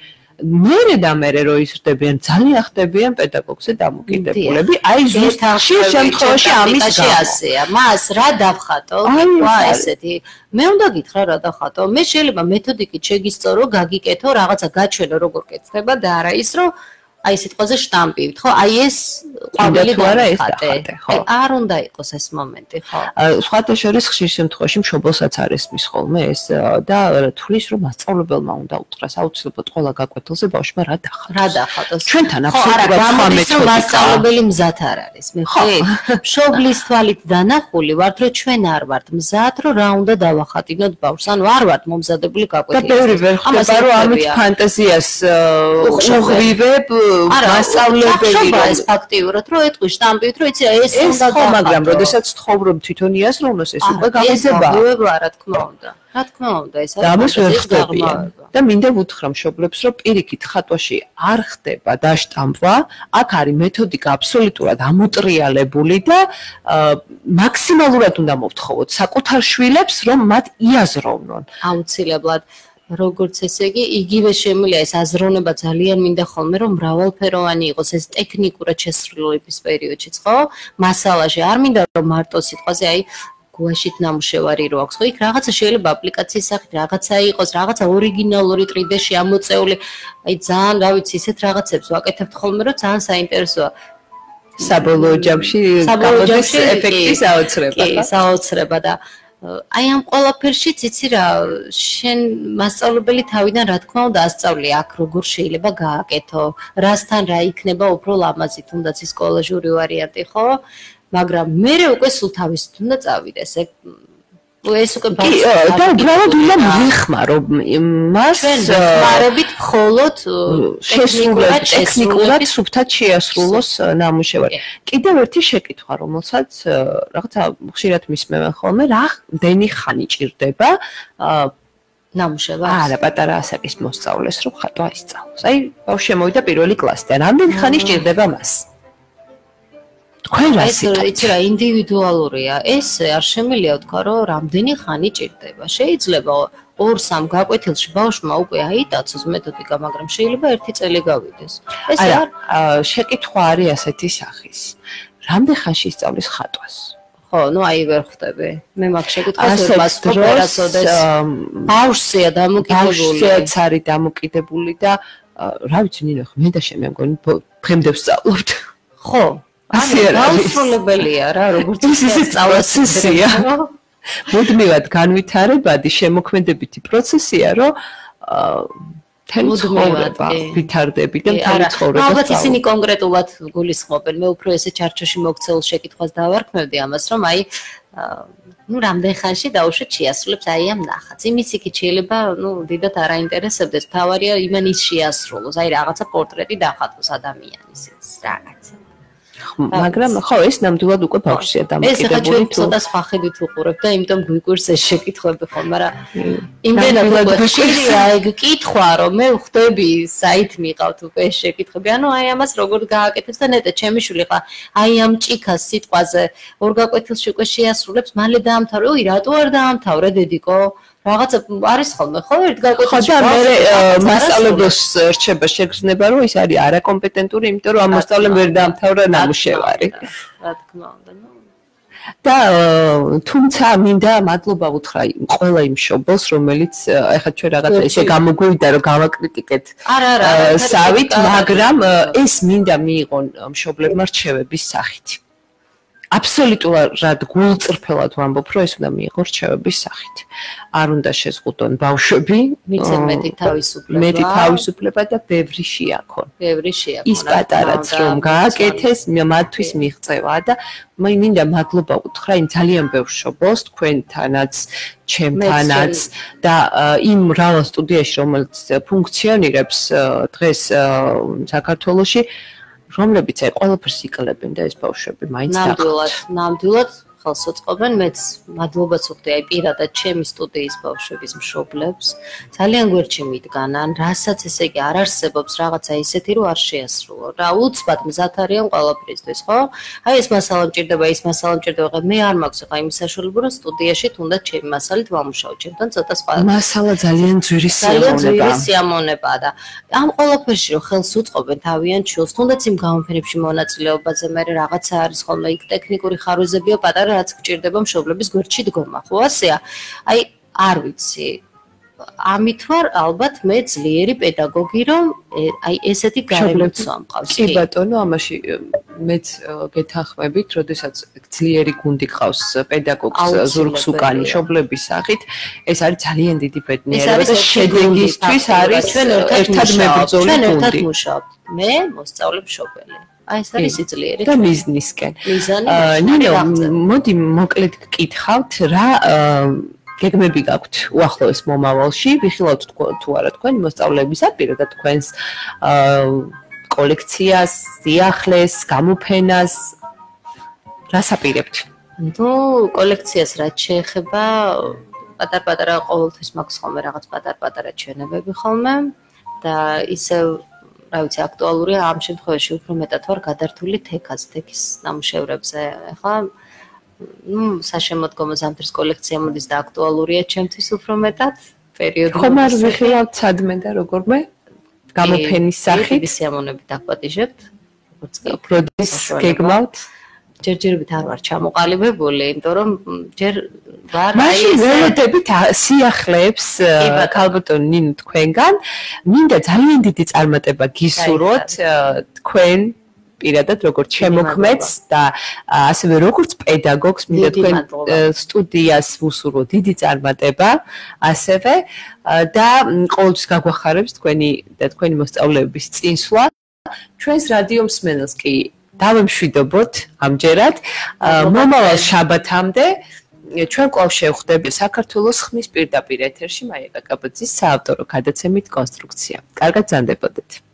მერე და მერე რო იზრდებიან ძალიან ხდებიან პედაგოგზე დამოკიდებულები აი ზუსტად შემთხვევაში ამის გასია მას რა დავხატო ვა ესეთი მე უნდა გითხრა რა დავხატო მე შეიძლება მეთოდიკით შეგისწორო გაგიკეთო რაღაცა გაჩვენო როგორ კეთდება და არა ის რომ აი სიტყვაზე შტამპივით ხო აი ეს ყვავილი დახატე ხო არ უნდა იყოს ეს მომენტი ხო სხვათა შორის ხშირ შემთხვევაში მშობელსაც არ ესმის ხოლმე ეს და თulis რომ მასწავლებელმა უნდა უთხრას აუცილებლად ყველა გაკვეთილზე ბავშვმა რა დახატოს ჩვენთან აბსოლუტურად სხვა მეთოდი მასწავლებელი მზად არ არის მე ხო მშობლის თვალით დანახული ვართ რომ ჩვენ არ ვართ მზად რომ რა უნდა დავახატინოთ ბავშვს ანუ არ ვართ მომზადებული გაკვეთილზე და ბევრი ვერ ხდება რომ ამით ფანტაზიას უღვივებ მასწავლებელი ეს ფაქტიურად რომ ეთქვი შტამპით რომ იცი ეს უნდა ხო, მაგრამ როდესაც ვთხოვრო თვითონ იაზროვნოს ეს უკვე გამეძება. რა თქმა უნდა. Რა თქმა უნდა, ეს არის და მინდა ვუთხრა მშობლებს, რომ პირიქით ხატვაში არ ხდება დაშტამპვა, აქ არის მეთოდიკა აბსოლუტურად ამოტრიალებული და მაქსიმალურად უნდა მოვთხოვოთ საკუთარ შვილებს, რომ მათ იაზროვნონ. აუცილებლად როგორც ესე იგი, იგივე შემიძლია ეს აზროვნება ძალიან მინდა ხოლმე რომ მრავალფეროვანი იყოს ეს ტექნიკურად შესრულების პერიოდშიც, ხო? მასალაში არ მინდა რომ მარტო სიტყვაზე აი გუაშით ნამუშევარი რო აქვს, ხო? იქ რაღაცა შეიძლება აპლიკაციის სახით რაღაცა იყოს, რაღაცა ორიგინალური 3D-ში ამოწეული, აი ძალიან, რა ვიცი, ისეთ რაღაცებს ვაკეთებთ ხოლმე, რომ ძალიან საინტერესოა. საბოლოო ჯამში გამოდის ეფექტი საოცრება. კი, საოცრება და აი ამ ყველაფერშიც იცი რა, შენ მასწავლებელი თავიდან რა თქმა უნდა ასწავლი აქ როგორ შეიძლება გააკეთო, რასთან რა იქნება უფრო ლამაზი, თუნდაც ის კოლაჟური ვარიანტი, ხო? მაგრამ მე უკვე სულ თავისით უნდა წავიდეს. ეს უკვე და უბრალოდ უნდა მიხმარო მას ხმარებით მხოლოდ ტექნიკურად სუფთად შეასრულოს ნამუშევარი. კიდევ ერთი შეკითხვა, რომელსაც რაღაცა ხშირად მისმევენ ხოლმე, რამდენი ხანი ჭირდება ნამუშევარს? არა, პატარა ასაკის მოსწავლეს რომ ხატვა ისწავლოს. აი, ბავშვი შემოვიდა პირველი კლასიდან, რამდენი ხანი ჭირდება მას? იცი რა ინდივიდუალურია. ეს არ შემიძლია ვთქვა, რომ რამდენი ხანი ჭირდება. შეიძლება 2-3 გაკვეთილში ბავშვმა უკვე აიტაცოს მეთოდიკა, მაგრამ შეიძლება 1 წელი გავიდეს. ეს არ შეკითხვა არის ასეთი სახის. რამდენ ხანში ისწავლის ხატვას? ხო, ნუ აი ვერ ხვდები. მე მაგ შეკითხვას ვერ მასწავლებელს ბავშვია დამოკიდებული. ბავშვიც არის დამოკიდებული და რა ვიცი ნინო, მე და შემე მგონი დღემდე ვსწავლობთ. ხო. გაუსრულებელია რა, როგორც ისე სწავლასია. მუდმივად განვითარებადი შემოქმედებითი პროცესია, რომ მთელი ცხოვრება ვითარდები და მთელი ცხოვრება. ალბათ ისინი კონკრეტულად გულისხმობენ. მე უფრო ესე ჩარჩოში მოქცეულ შეკითხვას დავარქმევდი ამას, რომ აი ნუ რამდენ ხანში დაუშვით შეასრულებს აი ამ ნახატს. იმის იქით შეიძლება, ნუ დიდად არ აინტერესებდეს. თავარია იმან ის შეასრულოს, აი რაღაცა პორტრეტი დახატოს ადამიანის რაღაცა. მაგრამ ხო ეს ნამდვილად უკვე ბავშვია დამოკიდებული. ეს ახლა ჩვენ ცოტა სხვა ხედვით ვუყურებთ და იმიტომ გვიკვირს ეს შეკითხვები ხო, მაგრამ იმდენად ხშირია ეგ კითხვა, რომ მე ვხვდები საით მიყავთ უკვე ეს შეკითხვები. ანუ აი ამას როგორ გააკეთებს და ნეტა ჩემი შვილი ხა აი ამ ჭიქას სიტყვაზე ორ გაკვეთილში უკვე შეასრულებს, მალე დაამთავრე. ოი, რატო არ დაამთავრე დედიკო? რაღაცა არის ხოლმე ხო ერთ გაკვეთილში და მე მასწავლებელს რჩება შეგრძნება რომ ის არის არაკომპეტენტური, იმიტომ რომ ამ მოსწავლემ ვერ დაამთავრა ნამუშევარი. რა თქმა უნდა, ნუ და თუმცა მინდა მადლობა უთხრა ყველა იმ მშობელს, რომელიც ეხლა ჩვენ რაღაცა ისე გამოგვივიდა რომ გავაკრიტიკეთ სავით, მაგრამ ეს მინდა მიიღონ მშობლებმა რჩევების სახით. აბსოლუტურად გულწრფელად ვამბობ, რომ ეს უნდა მიიღო რჩევების სახით. არ უნდა შეზღუდონ ბავშვები, მიცემ მეტი თავისუფლება და ბევრი შეაქონ. ბევრი შეაქონ. ის პატარაც რომ გააკეთეს, მათთვის მიღწევა და მინდა მადლობა უთხრა იმ ძალიან ბევრ მშობელს, თქვენთანაც, ჩემთანაც და იმ მრავალ სტუდიაში, რომელიც ფუნქციონირებს დღეს საქართველოში, რომლებიც აი ყველაფერს იკლებენ და ეს ბავშვები მაინც დახარჯავენ. ნამდვილად ხელს უწყობენ. მეც მადლობას ვუხდი აი პირადად ჩემი სტუდიის ბავშვების მშობლებს. ძალიან გვერდში მიდგანან, რასაც ესე იგი არ არსებობს რაღაცა ისეთი, რომ არ შეასრულო. რა უცბად მზად არიან ყველაფრისთვის, ხო? აი ეს მასალა მჭირდება, ის მასალა მჭირდება. მე არ მაქვს ახლა იმის საშუალება, რომ სტუდიაში თუნდაც ჩემი მასალით ვამუშაო. ჩემთან ცოტა სხვა. მასალა ძალიან ძვირი სიამოვნებაა და ამ ყველაფერში რომ ხელს უწყობენ თავიანთ შვილს, თუნდაც იმ გამოფენებში მონაწილეობაზე, მე რაღაცა არის ხოლმე იქ ტექნიკური ხარვეზებია პატარა რაც გჭირდება მშობლების გვერდში დგომა, ხო ასეა? აი, არ ვიცი. ამით ვარ ალბათ მე ძლიერი პედაგოგი, რომ აი ესეთი გარემოცვა მყავს. კი ბატონო, ამაში მეც გეთანხმებით, როდესაც ძლიერი გუნდი ყავს პედაგოგს ზურგს უკან მშობლების სახით, ეს არის ძალიან დიდი ბედნიერება და შედეგისთვის არის ერთად მებრძოლი გუნდი. ჩვენ ერთად მუშაობთ. მე მოსწავლე მშობელი. აი ეს არის სიძლიერე და მიზნისკენ. ნინო, მოდი მოკლედ გკითხავთ, რა გეგმები გაქვთ უახლოეს მომავალში? ვიხილავთ თუ არა თქვენი მოსწავლეების აპირა და თქვენს კოლექციას, სიახლეს, გამოფენას რას აპირებთ? ნუ კოლექციას რაც შეეხება, პატარ-პატარა ყოველთვის მაქვს ხოლმე რაღაც პატარ-პატარა ჩვენებები ხოლმე და ისევ რა ვიცი აქტუალურია ამ შემთხვევაში უფრო მეტად ვარ გადართული თექის ნამუშევრებზე. ახლა საშემოდგომო ზამთრის კოლექცია მოდის და აქტუალურია ჩემთვის უფრო მეტად პერიოდი. ხომ არ ვიხილავთ სადმე და როგორმე? გამოფენის სახით სიამოვნებით დაგპატიჟებთ. როგორც კი პროდის გეგმავთ? ჯერჯერობით არ ვარ ჩამოყალიბებული, იმიტომ რომ ჯერ ვარ მაშინ ველოდებით სიახლეებს ქალბატონ ნინო თქვენგან. მინდა ძალიან დიდი წარმატება გისურვოთ თქვენ პირადად როგორც შემოქმედს და ასევე როგორც პედაგოგს მინდა თქვენ სტუდიას ვუსურვო დიდი წარმატება ასევე და ყოველთვის გაგვახარებს თქვენი და თქვენი მოსწავლეების წინსვლა. ჩვენს რადიო მსმენელს კი დავემშვიდობოთ ამჯერად მომავალ შაბათამდე ჩვენ კვლავ შევხვდებით საქართველოს ხმის პირდაპირ ეთერში მაია კაკაბაძის საავტორო გადაცემით კონსტრუქცია. კარგად ზანდებოდეთ.